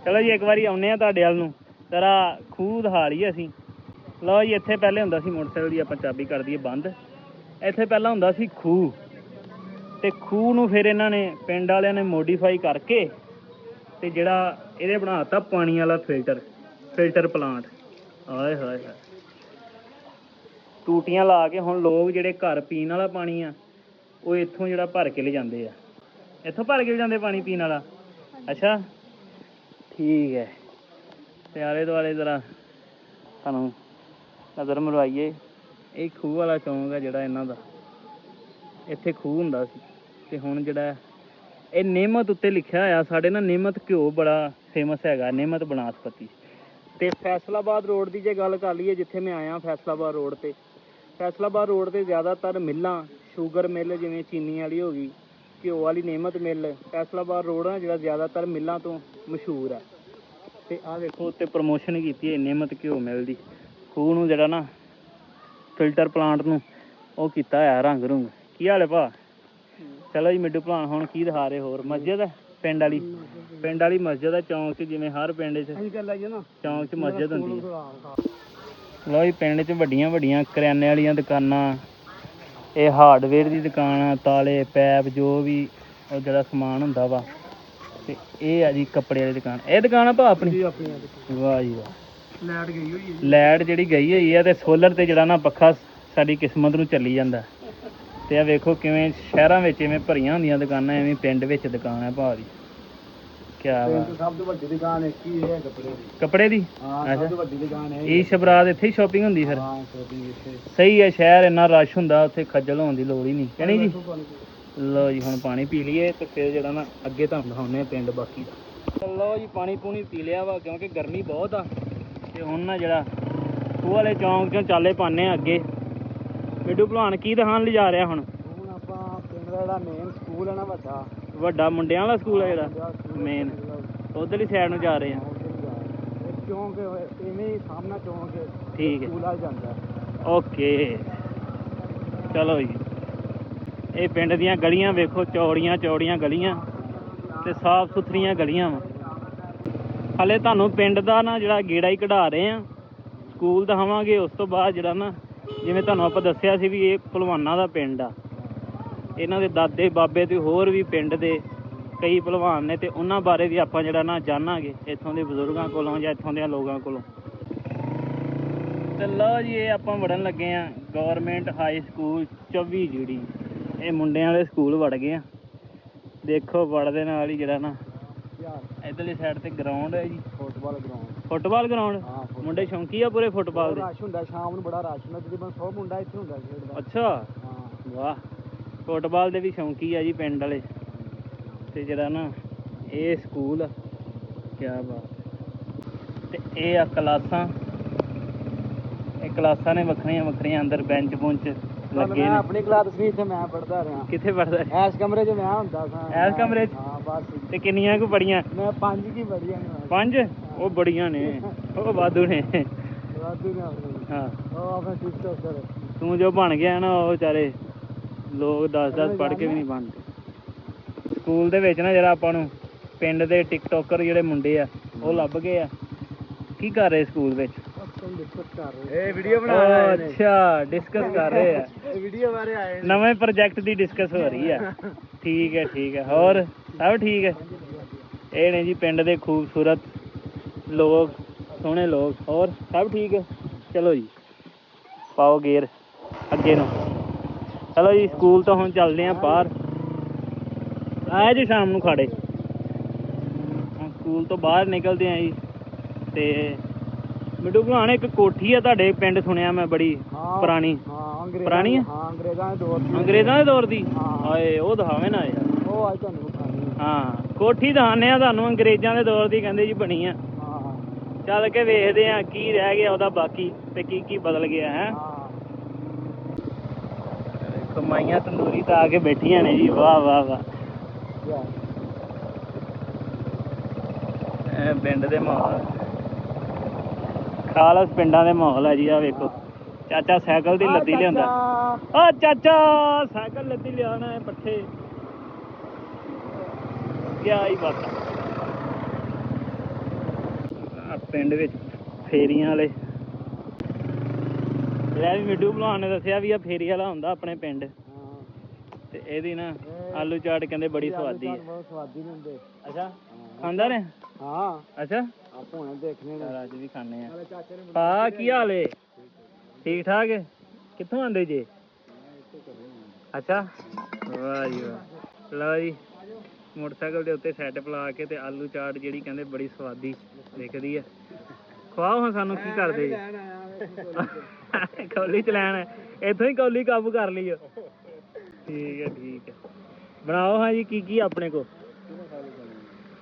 ਚਲੋ ਜੀ ਇੱਕ ਵਾਰੀ ਆਉਂਦੇ ਹਾਂ ਤੁਹਾਡੇ ਵੱਲ ਨੂੰ, ਜ਼ਰਾ ਖੂਹ ਦਿਖਾ ਲਈਏ ਅਸੀਂ। ਲਓ ਜੀ ਇੱਥੇ ਪਹਿਲੇ ਹੁੰਦਾ ਸੀ ਮੋਟਰਸਾਈਕਲ ਦੀ ਆਪਾਂ ਚਾਬੀ ਕਰ ਦਈਏ ਬੰਦ। ਇੱਥੇ ਪਹਿਲਾਂ ਹੁੰਦਾ ਸੀ ਖੂਹ, ਤੇ ਖੂਹ ਨੂੰ ਫਿਰ ਇਹਨਾਂ ਨੇ ਪਿੰਡ ਵਾਲਿਆਂ ਨੇ ਮੋਡੀਫਾਈ ਕਰਕੇ ਤੇ ਜਿਹੜਾ ਇਹਦੇ ਬਣਾ ਦਿੱਤਾ ਪਾਣੀ ਵਾਲਾ ਫਿਲਟਰ ਪਲਾਂਟ। ਆਏ ਹਾਏ ਹਾਏ, ਟੂਟੀਆਂ ਲਾ ਕੇ ਹੁਣ ਲੋਕ ਜਿਹੜੇ ਘਰ ਪੀਣ ਵਾਲਾ ਪਾਣੀ ਆ ਉਹ ਇੱਥੋਂ ਜਿਹੜਾ ਭਰ ਕੇ ਲੈ ਜਾਂਦੇ ਆ। ਇੱਥੋਂ ਭਰ ਕੇ ਲੈ ਜਾਂਦੇ ਪਾਣੀ ਪੀਣ ਵਾਲਾ? ਅੱਛਾ ਠੀਕ ਹੈ। ਤੇ ਆਲੇ ਦੁਆਲੇ ਜ਼ਰਾ ਸਾਨੂੰ ਨਜ਼ਰ ਮਰਵਾਈਏ। ਇਹ ਖੂਹ ਵਾਲਾ ਚੌਂਕ ਆ ਜਿਹੜਾ ਇਹਨਾਂ ਦਾ। ਇੱਥੇ ਖੂਹ ਹੁੰਦਾ ਸੀ ਤੇ ਹੁਣ ਜਿਹੜਾ ਇਹ ਨਿੰਮਤ ਉੱਤੇ ਲਿਖਿਆ ਹੋਇਆ। ਸਾਡੇ ਨਾ ਨਿੰਮਤ ਘਿਓ ਬੜਾ ਫੇਮਸ ਹੈਗਾ, ਨਿੰਮਤ ਬਨਾਸਪਤੀ। ਤੇ ਫੈਸਲਾਬਾਦ ਰੋਡ ਦੀ ਜੇ ਗੱਲ ਕਰ ਲਈਏ, ਜਿੱਥੇ ਮੈਂ ਆਇਆ ਫੈਸਲਾਬਾਦ ਰੋਡ ਤੇ ਜ਼ਿਆਦਾਤਰ ਮਿੱਲਾਂ, ਸ਼ੂਗਰ ਮਿੱਲ ਜਿਵੇਂ ਚੀਨੀ ਵਾਲੀ ਹੋ ਗਈ, ਘਿਓ ਵਾਲੀ ਨਿੰਮਤ ਮਿੱਲ, ਫੈਸਲਾਬਾਦ ਰੋਡ ਆ ਜਿਹੜਾ ਜ਼ਿਆਦਾਤਰ ਮਿੱਲਾਂ ਤੋਂ ਮਸ਼ਹੂਰ ਆ। ਤੇ ਆਹ ਵੇਖੋ ਉੱਤੇ ਪ੍ਰਮੋਸ਼ਨ ਕੀਤੀ ਹੈ ਨਿੰਮਤ ਘਿਓ ਮਿੱਲ ਦੀ। ਖੂਹ ਨੂੰ ਜਿਹੜਾ ਨਾ ਫਿਲਟਰ ਪਲਾਂਟ ਨੂੰ ਉਹ ਕੀਤਾ ਹੋਇਆ ਰੰਗ ਰੁੰਗ। ਕੀ ਹਾਲ ਹੈ ਭਾ? ਚਲੋ ਜੀ ਮਿੱਡੂ ਭਲਵਾਨ ਹੁਣ ਕੀ ਦਿਖਾ ਰਹੇ ਹੋਰ? ਮਸਜਿਦ ਹੈ ਪਿੰਡ ਵਾਲੀ ਮਸਜਿਦ ਹੈ ਚੌਂਕ 'ਚ, ਜਿਵੇਂ ਹਰ ਪਿੰਡ 'ਚ ਚੌਂਕ 'ਚ ਮਸਜਿਦ ਹੁੰਦੀ ਹੈ। ਲਓ ਜੀ ਪਿੰਡ 'ਚ ਵੱਡੀਆਂ ਵੱਡੀਆਂ ਕਰਿਆਨੇ ਵਾਲੀਆਂ ਦੁਕਾਨਾਂ, ਇਹ ਹਾਰਡਵੇਅਰ ਦੀ ਦੁਕਾਨ ਆ, ਤਾਲੇ ਪੈਪ ਜੋ ਵੀ ਉਹ ਜਿਹੜਾ ਸਮਾਨ ਹੁੰਦਾ ਵਾ। ਤੇ ਇਹ ਆ ਜੀ ਕੱਪੜੇ ਵਾਲੀ ਦੁਕਾਨ। ਇਹ ਦੁਕਾਨ ਆ ਭਾ ਆਪਣੀ? ਵਾਹ ਜੀ ਵਾਹ। ਲਾਈਟ ਗਈ ਹੋਈ ਹੈ, ਲਾਈਟ ਜਿਹੜੀ ਗਈ ਹੋਈ ਆ, ਤੇ ਸੋਲਰ ਤੇ ਜਿਹੜਾ ਨਾ ਪੱਖਾ ਸਾਡੀ ਕਿਸਮਤ ਨੂੰ ਚੱਲੀ ਜਾਂਦਾ। ਤੇ ਆ ਵੇਖੋ ਕਿਵੇਂ ਸ਼ਹਿਰਾਂ ਵਿੱਚ ਇਵੇਂ ਭਰੀਆਂ ਹੁੰਦੀਆਂ ਦੁਕਾਨਾਂ, ਐਵੇਂ ਪਿੰਡ ਵਿੱਚ ਦੁਕਾਨ ਹੈ ਭਾ ਦੀ। ਕਿਆ ਬਾਤ। ਸਭ ਤੋਂ ਵੱਡੀ ਦੁਕਾਨ ਇੱਕ ਹੀ ਹੈ ਕੱਪੜੇ ਦੀ। ਹਾਂ ਸਭ ਤੋਂ ਵੱਡੀ ਦੁਕਾਨ ਹੈ। ਇਹ ਸ਼ਬਰਾਤ ਇੱਥੇ ਹੀ ਸ਼ਾਪਿੰਗ ਹੁੰਦੀ ਫਿਰ? ਹਾਂ ਸ਼ਾਪਿੰਗ ਇੱਥੇ। ਸਹੀ ਹੈ, ਸ਼ਹਿਰ ਇੰਨਾ ਰਸ਼ ਹੁੰਦਾ, ਉੱਥੇ ਖੱਜਲ ਹੋਣ ਦੀ ਲੋੜ ਹੀ ਨਹੀਂ, ਕਹਿੰਦੇ ਜੀ। ਲਓ ਜੀ ਹੁਣ ਪਾਣੀ ਪੀ ਲਈਏ ਤੇ ਫਿਰ ਜਿਹੜਾ ਨਾ ਅੱਗੇ ਤੁਹਾਨੂੰ ਦਿਖਾਉਂਦੇ ਆ ਪਿੰਡ ਬਾਕੀ ਦਾ। ਲਓ ਜੀ ਪਾਣੀ ਪੂਣੀ ਪੀ ਲਿਆ ਵਾ, ਕਿਉਂਕਿ ਗਰਮੀ ਬਹੁਤ ਆ। ਤੇ ਹੁਣ ਨਾ ਜਿਹੜਾ ਖੂਹ ਵਾਲੇ ਚੌਂਕ 'ਚੋਂ ਚਾਲੇ ਪਾਉਂਦੇ ਆ ਅੱਗੇ। ਮਿੱਡੂ ਭਲਵਾਨ ਕੀ ਦਿਖਾਉਣ ਲਈ ਜਾ ਰਿਹਾ ਹੁਣ? ਹੁਣ ਆਪਾਂ ਪਿੰਡ ਦਾ ਜਿਹੜਾ ਮੇਨ ਸਕੂਲ ਹੈ ਨਾ ਵੱਡਾ ਮੁੰਡਿਆਂ ਵਾਲਾ ਸਕੂਲ ਹੈ ਜਿਹੜਾ ਮੇਨ, ਉਧਰਲੀ ਸਾਈਡ ਨੂੰ ਜਾ ਰਹੇ ਆ। ਚੌਂਕ ਇਵੇਂ ਹੀ ਸਾਹਮਣਾ ਚੌਂਕ ਠੀਕ ਹੈ, ਸਕੂਲ ਆ ਜਾਂਦਾ। ਓਕੇ ਚਲੋ ਜੀ। ਇਹ ਪਿੰਡ ਦੀਆਂ ਗਲੀਆਂ ਵੇਖੋ, ਚੌੜੀਆਂ ਚੌੜੀਆਂ ਗਲੀਆਂ ਤੇ ਸਾਫ ਸੁਥਰੀਆਂ ਗਲੀਆਂ ਵਾ। ਹਾਲੇ ਤੁਹਾਨੂੰ ਪਿੰਡ ਦਾ ਨਾ ਜਿਹੜਾ ਗੇੜਾ ਹੀ ਕਢਾ ਰਹੇ ਆ, ਸਕੂਲ ਦਿਖਾਵਾਂਗੇ। ਉਸ ਤੋਂ ਬਾਅਦ ਜਿਹੜਾ ਨਾ ਜਿਵੇਂ ਤੁਹਾਨੂੰ ਆਪਾਂ ਦੱਸਿਆ ਸੀ ਵੀ ਇਹ ਭਲਵਾਨਾਂ ਦਾ ਪਿੰਡ ਆ। ਇਹਨਾਂ ਦੇ ਦਾਦੇ ਬਾਬੇ ਤੇ ਹੋਰ ਵੀ ਪਿੰਡ ਦੇ ਕਈ ਭਲਵਾਨ ਨੇ, ਤੇ ਉਹਨਾਂ ਬਾਰੇ ਵੀ ਆਪਾਂ ਜਿਹੜਾ ਨਾ ਜਾਣਾਂਗੇ ਇੱਥੋਂ ਦੇ ਬਜ਼ੁਰਗਾਂ ਕੋਲੋਂ ਜਾਂ ਇੱਥੋਂ ਦੇ ਲੋਕਾਂ ਕੋਲੋਂ। ਤੇ ਲਓ ਜੀ ਇਹ ਆਪਾਂ ਵੜਨ ਲੱਗੇ ਆ ਗਵਰਨਮੈਂਟ ਹਾਈ ਸਕੂਲ 24 ਜਿਹੜੀ। ਇਹ ਮੁੰਡਿਆਂ ਵਾਲੇ ਸਕੂਲ ਵੜ ਗਏ ਆ। ਦੇਖੋ ਵੜਦੇ ਨਾਲ ਹੀ ਜਿਹੜਾ ਨਾ ਇੱਧਰਲੀ ਸਾਈਡ ਤੇ ਗਰਾਊਂਡ ਹੈ ਜੀ, ਫੁੱਟਬਾਲ ਗਰਾਊਂਡ। ਮੁੰਡੇ ਸ਼ੌਂਕੀ ਆ ਪੂਰੇ ਫੁੱਟਬਾਲ ਦੇ? ਰਸ਼ ਹੁੰਦਾ ਸ਼ਾਮ ਨੂੰ, ਬੜਾ ਰਸ਼ ਹੁੰਦਾ, ਤਕਰੀਬਨ 100 ਮੁੰਡਾ ਇੱਥੇ ਹੁੰਦਾ ਖੇਡਦਾ। ਅੱਛਾ ਹਾਂ ਵਾਹ। ਫੁੱਟਬਾਲ ਦੇ ਵੀ ਸ਼ੌਂਕੀ ਆ ਜੀ ਪਿੰਡ ਵਾਲੇ। ਤੇ ਜਿਹੜਾ ਨਾ ਇਹ ਸਕੂਲ ਆ, ਕਿਆ ਬਾਤ। ਤੇ ਇਹ ਆ ਕਲਾਸਾਂ। ਇਹ ਕਲਾਸਾਂ ਨੇ ਵੱਖਰੀਆਂ ਵੱਖਰੀਆਂ, ਅੰਦਰ ਬੈਂਚ ਬੁੰਚ ਲੱਗੇ ਨੇ। ਆਪਣੀ ਕਲਾਸ ਵੀ ਇੱਥੇ ਮੈਂ ਪੜ੍ਹਦਾ ਰਿਹਾ। ਕਿੱਥੇ ਪੜ੍ਹਦਾ? ਇਸ ਕਮਰੇ 'ਚ ਮੈਂ ਹੁੰਦਾ ਸਾਂ। ਇਸ ਕਮਰੇ 'ਚ? ਹਾਂ ਬਸ। ਤੇ ਕਿੰਨੀਆਂ ਕੁ ਪੜੀਆਂ? ਮੈਂ 5 ਕੀ ਪੜੀਆਂ ਨੇ। 5? ਉਹ ਬੜੀਆਂ ਨੇ, ਉਹ ਵਾਧੂ ਨੇ। ਵਾਧੂ ਨੇ ਹਾਂ ਉਹ ਆਪਣੇ ਟਿਕਟੋਕਰ। ਤੂੰ ਜੋ ਬਣ ਗਿਆ ਨਾ, ਉਹ ਵਿਚਾਰੇ ਲੋਕ 10-10 ਪੜ੍ਹ ਕੇ ਵੀ ਨਹੀਂ ਬਣਦੇ। ਸਕੂਲ ਦੇ ਵਿੱਚ ਨਾ ਜਿਹੜਾ ਆਪਾਂ ਨੂੰ ਪਿੰਡ ਦੇ ਟਿਕਟੋਕਰ ਜਿਹੜੇ ਮੁੰਡੇ ਆ ਉਹ ਲੱਭ ਗਏ ਆ। ਕੀ ਕਰ ਰਹੇ ਸਕੂਲ ਵਿੱਚ? ਇਹ ਵੀਡੀਓ ਬਣਾ ਰਹੇ ਨੇ। ਅੱਛਾ ਡਿਸਕਸ ਕਰ ਰਹੇ ਆ। ਇਹ ਵੀਡੀਓ ਬਾਰੇ ਆਏ ਨੇ। ਨਵੇਂ ਪ੍ਰੋਜੈਕਟ ਦੀ ਡਿਸਕਸ ਹੋ ਰਹੀ ਆ। ਠੀਕ ਹੈ ਹੋਰ ਸਭ ਠੀਕ ਹੈ? ਇਹ ਨੇ ਜੀ ਪਿੰਡ ਦੇ ਖੂਬਸੂਰਤ ਲੋਕ, ਸੋਹਣੇ ਲੋਕ। ਹੋਰ ਸਭ ਠੀਕ ਹੈ? ਚਲੋ ਜੀ ਪਾਓ ਗੇਅਰ ਅੱਗੇ ਨੂੰ। ਚਲੋ ਜੀ ਸਕੂਲ ਤੋਂ ਹੁਣ ਚੱਲਦੇ ਹਾਂ ਬਾਹਰ। ਆਇਆ ਜੀ ਸ਼ਾਮ ਨੂੰ ਖਾੜੇ। ਹੁਣ ਸਕੂਲ ਤੋਂ ਬਾਹਰ ਨਿਕਲਦੇ ਆ ਜੀ। ਤੇ ਮਿੱਡੂ ਭਲਵਾਨ ਇੱਕ ਕੋਠੀ ਆ ਤੁਹਾਡੇ ਪਿੰਡ, ਸੁਣਿਆ ਮੈਂ, ਬੜੀ ਪੁਰਾਣੀ। ਪੁਰਾਣੀ ਆ? ਹਾਂ ਅੰਗਰੇਜ਼ਾਂ ਦੇ ਦੌਰ ਦੀ। ਅੰਗਰੇਜ਼ਾਂ ਦੇ ਦੌਰ ਦੀ? ਹਾਏ ਉਹ ਦਿਖਾਵੇ ਨਾ ਯਾਰ। ਉਹ ਅੱਜ ਤੁਹਾਨੂੰ ਦਿਖਾਣੀ। ਹਾਂ ਕੋਠੀ ਦਿਖਾਉਂਦੇ ਆ ਤੁਹਾਨੂੰ, ਅੰਗਰੇਜ਼ਾਂ ਦੇ ਦੌਰ ਦੀ ਕਹਿੰਦੇ ਜੀ ਬਣੀ ਆ। ਚੱਲ ਕੇ ਵੇਖਦੇ ਆ ਕੀ ਰਹਿ ਗਿਆ ਉਹਦਾ ਬਾਕੀ, ਤੇ ਕੀ ਕੀ ਬਦਲ ਗਿਆ ਹੈ। ਕਮਾਈਆਂ ਤੰਦੂਰੀ ਤਾਂ ਆ ਕੇ ਬੈਠੀਆਂ ਨੇ ਜੀ। ਵਾਹ ਵਾਹ ਵਾਹ। ਪਿੰਡ ਦੇ ਮਾਹੌਲ, ਖਾਲਸ ਪਿੰਡਾਂ ਦੇ ਮਾਹੌਲ ਹੈ ਜੀ। ਆ ਵੇਖੋ ਚਾਚਾ ਸਾਈਕਲ ਦੀ ਲੱਦੀ ਲਿਆਉਂਦਾ। ਓ ਚਾਚਾ ਸਾਈਕਲ ਲੱਦੀ ਲਿਆਉਣਾ ਹੈ ਪੱਠੇ। ਕਿਆ ਹੀ ਬਾਤ ਆ ਪਿੰਡ ਵਿੱਚ ਫੇਰੀਆਂ ਵਾਲੇ। ਇਹ ਵੀ ਮਿੱਡੂ ਭਲਵਾਨ ਨੇ ਦੱਸਿਆ ਵੀ ਆ ਫੇਰੀ ਵਾਲਾ ਹੁੰਦਾ ਆਪਣੇ ਪਿੰਡ। ਤੇ ਇਹਦੀ ਨਾ ਆਲੂ ਚਾਟ ਕਹਿੰਦੇ ਬੜੀ ਸਵਾਦੀ ਹੈ। ਬਹੁਤ ਸਵਾਦੀ ਨੇ ਹੁੰਦੇ। ਅੱਛਾ ਖਾਂਦਾ ਨੇ? ਹਾਂ ਅੱਛਾ ਆਪਾਂ ਹੁਣ ਦੇਖਣੇ ਨੇ। ਅੱਜ ਵੀ ਖਾਣੇ ਆ। ਪਾ ਕੀ ਹਾਲ ਏ? ਠੀਕ ਠਾਕ? ਕਿੱਥੋਂ ਆਂਦੇ ਜੇ? ਅੱਛਾ ਵਾਹ ਜੀ ਵਾਹ। ਲਓ ਜੀ ਮੋਟਰਸਾਈਕਲ ਦੇ ਉੱਤੇ ਸੈੱਟ ਪਲਾ ਕੇ ਤੇ ਆਲੂ ਚਾਟ ਜਿਹੜੀ ਕਹਿੰਦੇ ਬੜੀ ਸਵਾਦੀ ਦਿਖਦੀ ਆ। ਖਵਾਓ ਹਾਂ ਸਾਨੂੰ। ਕੀ ਕਰਦੇ ਜੀ? ਕੌਲੀ ਚ ਲੈਣ ਇੱਥੋਂ ਹੀ ਕੌਲੀ ਕਾਬੂ ਕਰ ਲਈ। ਠੀਕ ਹੈ ਬਣਾਓ ਹਾਂ ਜੀ। ਕੀ ਕੀ ਆਪਣੇ ਕੋਲ?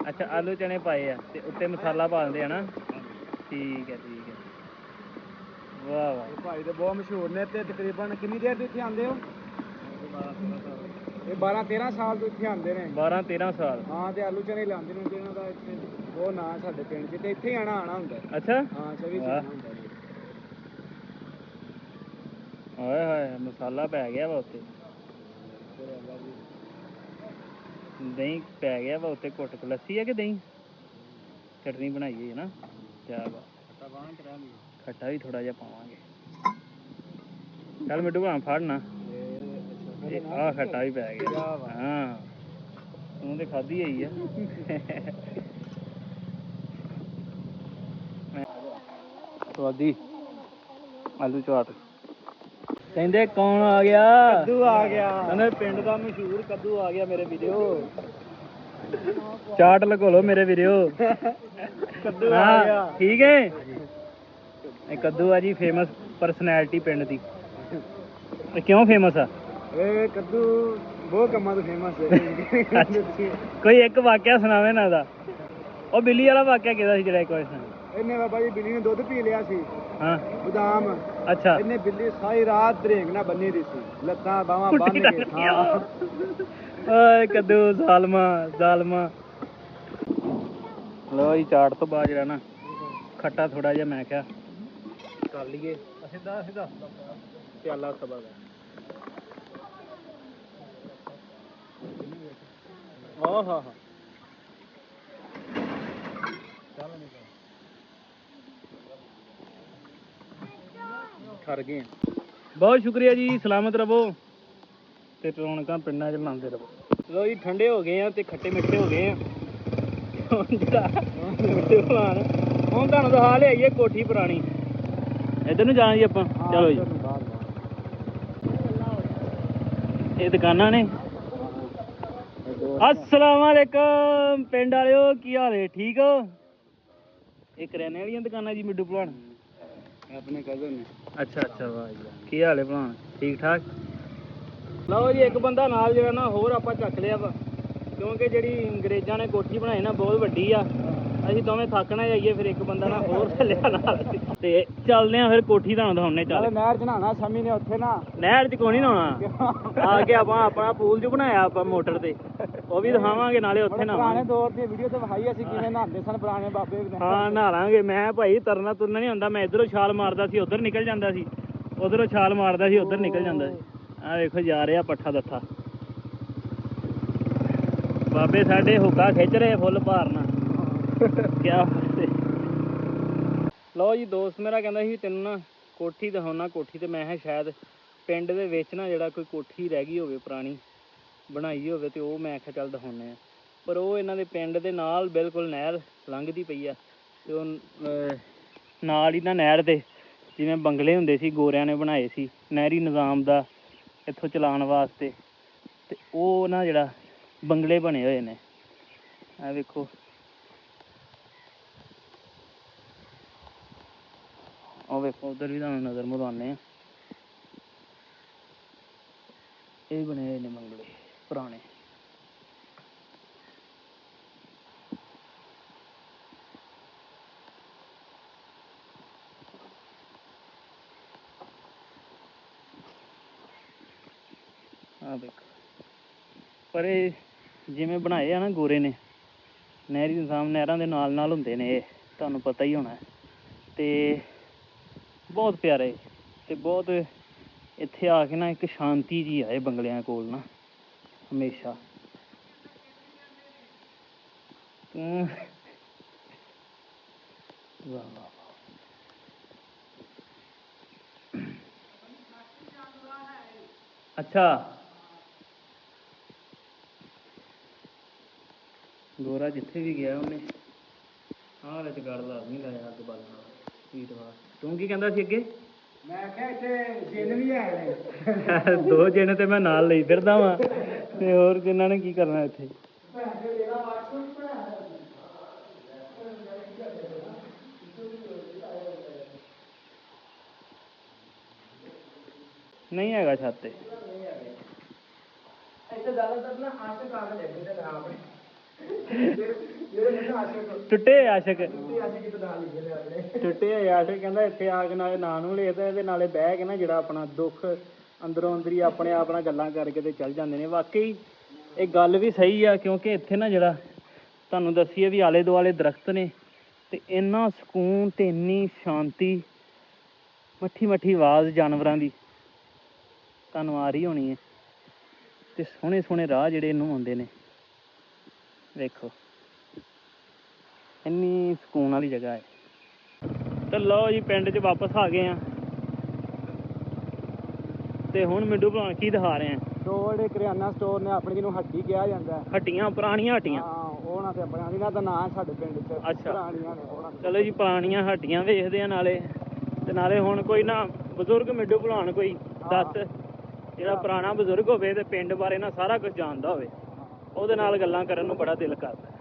ਅੱਛਾ ਆਲੂ ਚਨੇ ਪਾਏ ਆ ਤੇ ਉੱਤੇ ਮਸਾਲਾ ਪਾ ਦਿੰਦੇ ਆ ਨਾ। ਠੀਕ ਹੈ ਵਾਹ ਵਾਹ। ਭਾਈ ਤਾਂ ਬਹੁਤ ਮਸ਼ਹੂਰ ਨੇ। ਤੇ ਤਕਰੀਬਨ ਕਿੰਨੀ ਦੇਰ ਤੋਂ ਇੱਥੇ ਆਉਂਦੇ ਹੋ? ਇਹ 12-13 ਸਾਲ ਤੋਂ ਇੱਥੇ ਆਉਂਦੇ ਨੇ। 12-13 ਸਾਲ? ਹਾਂ ਤੇ ਆਲੂ ਚਨੇ ਲਾਉਂਦੇ ਨੇ। ਇਹਨਾਂ ਦਾ ਇੱਥੇ ਬਹੁਤ ਨਾਂ ਸਾਡੇ ਪਿੰਡ 'ਚ, ਤੇ ਇੱਥੇ ਹੀ ਆਣਾ ਹੁੰਦਾ। ਅੱਛਾ ਹਾਂ 24 ਹੁੰਦਾ। ਹਾਏ ਹਾਏ ਮਸਾਲਾ ਪੈ ਗਿਆ ਵਾ ਉੱਤੇ ਦਹੀਂ ਪੈ ਗਿਆ ਵਾ ਉੱਤੇ ਘੁੱਟ ਕੇ ਲੱਸੀ ਹੈ ਕਿ ਦਹੀਂ ਚਟਨੀ ਬਣਾਈ ਹੈ ਨਾ ਕਿਆ ਵਾ ਖੱਟਾ ਵੀ ਥੋੜਾ ਜਿਹਾ ਪਾਵਾਂਗੇ ਚੱਲ ਮਿੱਟੂ ਭਾ ਫੜਨਾ ਆਹ ਖੱਟਾ ਵੀ ਪੈ ਗਿਆ ਹਾਂ ਤੂੰ ਤੇ ਖਾਧੀ ਹੋਈ ਆ ਸਵਾਦੀ ਆਲੂ ਚਾਟ ਕਹਿੰਦੇ ਕੌਣ ਆ ਗਿਆ ਕੱਦੂ ਆ ਗਿਆ ਕਹਿੰਦੇ ਪਿੰਡ ਦਾ ਮਸ਼ਹੂਰ ਕੱਦੂ ਆ ਗਿਆ ਮੇਰੇ ਵੀਡੀਓ ਚਾਟ ਲਗੋ ਲੋ ਮੇਰੇ ਵੀਡੀਓ ਕੱਦੂ ਆ ਗਿਆ ਠੀਕ ਹੈ ਇਹ ਕੱਦੂ ਆ ਜੀ ਫੇਮਸ ਪਰਸਨੈਲਿਟੀ ਪਿੰਡ ਦੀ ਇਹ ਕਿਉਂ ਫੇਮਸ ਆ ਇਹ ਕੱਦੂ ਬਹੁਤ ਕੰਮਾਂ ਤੋਂ ਫੇਮਸ ਹੈ ਕੋਈ ਇੱਕ ਵਾਕਿਆ ਸੁਣਾਵੇ ਨਾ ਦਾ ਉਹ ਬਿੱਲੀ ਵਾਲਾ ਵਾਕਿਆ ਕਿਹਦਾ ਸੀ ਜਿਹੜਾ ਇੱਕ ਵਾਰ ਸੁਣਾ ਇਹਨੇ ਬਾਬਾ ਜੀ ਬਿੱਲੀ ਨੇ ਦੁੱਧ ਪੀ ਲਿਆ ਸੀ ਹਾਂ ਬਦਾਮ ਅੱਛਾ ਇਹਨੇ ਬਿੱਲੀ ਸਾਰੀ ਰਾਤ ਧਰੇਂਗ ਨਾਲ ਬੰਨੀ ਰਹੀ ਸੀ ਲੱਤਾਂ ਬਾਹਾਂ ਬੰਨ ਕੇ ਹਾਂ ਓਏ ਕੱਦੂ ਜ਼ਾਲਮਾ ਲੋ ਜੀ ਚਾਟ ਤੋਂ ਬਾਅਦ ਜਿਹੜਾ ਨਾ ਖੱਟਾ ਥੋੜਾ ਜਿਹਾ ਮੈਂ ਕਿਹਾ ਕਰ ਲਈਏ ਸਿੱਧਾ ਪਿਆਲਾ ਸਬਾ ਦਾ ਆਹ ਹਾ ਠਰ ਗਏ ਬਹੁਤ ਸ਼ੁਕਰੀਆ ਜੀ ਸਲਾਮਤ ਰਹੋ ਤੇ ਰੌਣਕਾਂ ਪਿੰਡਾਂ 'ਚ ਲਾਉਂਦੇ ਰਹੋ ਲੋ ਜੀ ਠੰਡੇ ਹੋ ਗਏ ਆ ਤੇ ਖੱਟੇ ਮਿੱਠੇ ਹੋ ਗਏ ਆ ਹੁਣ ਤੁਹਾਨੂੰ ਦਿਖਾ ਲਿਆਈਏ ਕੋਠੀ ਪੁਰਾਣੀ ਇੱਧਰ ਨੂੰ ਜਾਣਾ ਜੀ ਆਪਾਂ ਚਲੋ ਜੀ ਇਹ ਦੁਕਾਨਾਂ ਨੇ अस्सलामुअलैकुम पिंड वालिओ की हाल है ठीक हो ये करियाने वाली दुकाना जी मिड्डू भलवान अपने कजन ने अच्छा अच्छा वाह जी की हाल है भलवान ठीक ठाक ਲਓ ਜੀ ਇੱਕ ਬੰਦਾ ਨਾਲ ਜਿਹੜਾ ਨਾ ਹੋਰ ਆਪਾਂ ਚੱਕ ਲਿਆ ਵਾ ਕਿਉਂਕਿ ਜਿਹੜੀ ਅੰਗਰੇਜ਼ਾਂ ਨੇ ਕੋਠੀ ਬਣਾਈ ਨਾ ਬਹੁਤ ਵੱਡੀ ਆ ਅਸੀਂ ਦੋਵੇਂ ਥੱਕਣਾ ਜਾਈਏ ਫਿਰ ਇੱਕ ਬੰਦਾ ਨਾ ਹੋਰ ਲਿਆ ਨਾਲ ਤੇ ਚੱਲਦੇ ਆ ਫਿਰ ਕੋਠੀ ਤੁਹਾਨੂੰ ਦਿਖਾਉਣੇ ਚੱਲ ਨਹਿਰ ਚ ਨਹਾਉਣਾ ਸ਼ਮੀ ਨੇ ਉੱਥੇ ਨਾ ਨਹਿਰ 'ਚ ਕੋਈ ਨਹੀਂ ਨਹਾਉਣਾ ਆ ਕੇ ਆਪਾਂ ਆਪਣਾ ਪੂਲ ਜੋ ਬਣਾਇਆ ਆਪਾਂ ਮੋਟਰ ਤੇ ਉਹ ਵੀ ਦਿਖਾਵਾਂਗੇ ਨਾਲੇ ਉੱਥੇ ਨਹਾਵਾਂਗੇ ਪੁਰਾਣੇ ਦੌਰ ਦੀ ਵੀਡੀਓ ਤੇ ਵਿਖਾਈ ਅਸੀਂ ਕਿਵੇਂ ਨਹਾਉਂਦੇ ਸਨ ਪੁਰਾਣੇ ਬਾਬੇ ਹਾਂ ਨਹਾ ਲਾਂਗੇ ਮੈਂ ਭਾਈ ਤਰਨਾ ਤੁਰਨਾ ਨਹੀਂ ਹੁੰਦਾ ਮੈਂ ਇੱਧਰੋਂ ਛਾਲ ਮਾਰਦਾ ਸੀ ਉੱਧਰ ਨਿਕਲ ਜਾਂਦਾ ਸੀ ਉਧਰੋਂ ਛਾਲ ਮਾਰਦਾ ਸੀ ਉੱਧਰ ਨਿਕਲ ਜਾਂਦਾ ਸੀ ਆ ਵੇਖੋ ਜਾ ਰਿਹਾ ਪੱਠਾ ਦੱਥਾ ਬਾਬੇ ਸਾਡੇ ਹੁੱਕਾ ਖਿੱਚ ਰਹੇ ਫੁੱਲ ਭਾਰਨਾ ਕਿਆ ਲਓ ਜੀ ਦੋਸਤ ਮੇਰਾ ਕਹਿੰਦਾ ਸੀ ਤੈਨੂੰ ਨਾ ਕੋਠੀ ਦਿਖਾਉਣਾ ਕੋਠੀ ਤੇ ਮੈਂ ਕਿਹਾ ਸ਼ਾਇਦ ਪਿੰਡ ਦੇ ਵਿੱਚ ਨਾ ਜਿਹੜਾ ਕੋਈ ਕੋਠੀ ਰਹਿ ਗਈ ਹੋਵੇ ਪੁਰਾਣੀ ਬਣਾਈ ਹੋਵੇ ਤੇ ਉਹ ਮੈਂ ਕਿਹਾ ਚੱਲ ਦਿਖਾਉਂਦੇ ਆ ਪਰ ਉਹ ਇਹਨਾਂ ਦੇ ਪਿੰਡ ਦੇ ਨਾਲ ਬਿਲਕੁਲ ਨਹਿਰ ਲੰਘਦੀ ਪਈ ਆ ਤੇ ਉਹ ਨਾਲ ਹੀ ਨਾ ਨਹਿਰ ਦੇ ਜਿਵੇਂ ਬੰਗਲੇ ਹੁੰਦੇ ਸੀ ਗੋਰਿਆਂ ਨੇ ਬਣਾਏ ਸੀ ਨਹਿਰੀ ਨਿਜ਼ਾਮ ਦਾ ਇੱਥੋਂ ਚਲਾਉਣ ਵਾਸਤੇ ਤੇ ਉਹ ਨਾ ਜਿਹੜਾ ਬੰਗਲੇ ਬਣੇ ਹੋਏ ਨੇ ਆ ਵੇਖੋ ਉਹ ਵੇਖੋ ਉਧਰ ਵੀ ਤੁਹਾਨੂੰ ਨਜ਼ਰ ਮਰਵਾਉਂਦੇ ਆ ਇਹ ਬਣੇ ਹੋਏ ਨੇ ਬੰਗਲੇ ਪੁਰਾਣੇ ਆ ਵੇਖੋ ਪਰ ਇਹ ਜਿਵੇਂ ਬਣਾਏ ਆ ਨਾ ਗੋਰੇ ਨੇ ਨਹਿਰੀ ਨਿਜ਼ਾਮ ਨਹਿਰਾਂ ਦੇ ਨਾਲ ਨਾਲ ਹੁੰਦੇ ਨੇ ਇਹ ਤੁਹਾਨੂੰ ਪਤਾ ਹੀ ਹੋਣਾ ਤੇ ਬਹੁਤ ਪਿਆਰੇ ਤੇ ਬਹੁਤ ਇੱਥੇ ਆ ਕੇ ਨਾ ਇੱਕ ਸ਼ਾਂਤੀ ਜੀ ਆਏ ਬੰਗਲਿਆਂ ਕੋਲ ਨਾ ਹਮੇਸ਼ਾ ਤੂੰ ਵਾਹ ਵਾਹ ਅੱਛਾ ਗੋਰਾ ਜਿੱਥੇ ਵੀ ਗਿਆ ਉਹਨੇ ਆਹ ਵਿੱਚ ਗੜ ਲਾਜ਼ਮੀ ਲਾਇਆ ਅੱਗ ਬਾਲਣਾ ਵੀਰਵਾਰ ਤੂੰ ਕੀ ਕਹਿੰਦਾ ਸੀ ਅੱਗੇ ਮੈਂ ਕਿਹਾ ਇੱਥੇ ਜਿੰਨ ਵੀ ਹੈ ਨੇ ਦੋ ਜਿੰਨ ਤੇ ਮੈਂ ਨਾਲ ਲਈ ਫਿਰਦਾ ਵਾਂ ਤੇ ਹੋਰ ਜਿੰਨਾਂ ਨੇ ਕੀ ਕਰਨਾ ਇੱਥੇ ਨਹੀਂ ਹੈਗਾ ਛੱਤ ਤੇ ਟੁੱਟੇ ਆਸ਼ਕ ਟੁੱਟੇ ਆਸ਼ਕ ਕਹਿੰਦਾ ਇੱਥੇ ਆ ਕੇ ਨਾਲੇ ਨਾਂ ਨੂੰ ਲਿਖਦਾ ਇਹਦੇ ਨਾਲੇ ਬਹਿ ਕੇ ਨਾ ਜਿਹੜਾ ਆਪਣਾ ਦੁੱਖ ਅੰਦਰੋਂ ਅੰਦਰੀ ਆਪਣੇ ਆਪ ਨਾਲ ਗੱਲਾਂ ਕਰਕੇ ਤੇ ਚੱਲ ਜਾਂਦੇ ਨੇ ਵਾਕਈ ਇਹ ਗੱਲ ਵੀ ਸਹੀ ਆ ਕਿਉਂਕਿ ਇੱਥੇ ਨਾ ਜਿਹੜਾ ਤੁਹਾਨੂੰ ਦੱਸੀਏ ਵੀ ਆਲੇ ਦੁਆਲੇ ਦਰਖਤ ਨੇ ਤੇ ਇੰਨਾ ਸਕੂਨ ਤੇ ਇੰਨੀ ਸ਼ਾਂਤੀ ਮੱਠੀ ਮੱਠੀ ਆਵਾਜ਼ ਜਾਨਵਰਾਂ ਦੀ ਤੁਹਾਨੂੰ ਆ ਰਹੀ ਹੋਣੀ ਹੈ। ਤੇ ਸੋਹਣੇ ਸੋਹਣੇ ਰਾਹ ਜਿਹੜੇ ਇਹਨੂੰ ਆਉਂਦੇ ਨੇ, ਵੇਖੋ ਇੰਨੀ ਸਕੂਨ ਵਾਲੀ ਜਗ੍ਹਾ ਹੈ। ਤੇ ਲਓ ਜੀ ਪਿੰਡ 'ਚ ਵਾਪਸ ਆ ਗਏ ਆ ਤੇ ਹੁਣ ਮਿੰਟੂ ਭਲਵਾਨ ਕੀ ਦਿਖਾ ਰਹੇ ਆ? ਸਟੋਰ ਦੇ ਕਰਿਆਨਾ ਸਟੋਰ ਨੇ ਆਪਣੇ ਜਿਹਨੂੰ ਹੱਟੀ ਕਿਹਾ ਜਾਂਦਾ ਹੈ। ਹੱਟੀਆਂ, ਪੁਰਾਣੀਆਂ ਹੱਟੀਆਂ। ਹਾਂ ਉਹਨਾਂ ਤੇ ਆਪਣਾ ਇਹਨਾਂ ਦਾ ਨਾਂ ਹੈ ਸਾਡੇ ਪਿੰਡ 'ਚ। ਅੱਛਾ, ਪੁਰਾਣੀਆਂ ਨੇ ਉਹਨਾਂ ਦੇ। ਚਲੋ ਜੀ ਪੁਰਾਣੀਆਂ ਹੱਟੀਆਂ ਵੇਖਦੇ ਆ ਨਾਲੇ, ਤੇ ਨਾਲੇ ਹੁਣ ਕੋਈ ਨਾ ਬਜ਼ੁਰਗ ਮਿੰਟੂ ਭਲਵਾਨ ਕੋਈ ਦੱਸ, ਜਿਹੜਾ ਪੁਰਾਣਾ ਬਜ਼ੁਰਗ ਹੋਵੇ ਤੇ ਪਿੰਡ ਬਾਰੇ ਨਾ ਸਾਰਾ ਕੁਝ ਜਾਣਦਾ ਹੋਵੇ, ਉਹਦੇ ਨਾਲ ਗੱਲਾਂ ਕਰਨ ਨੂੰ ਬੜਾ ਦਿਲ ਕਰਦਾ।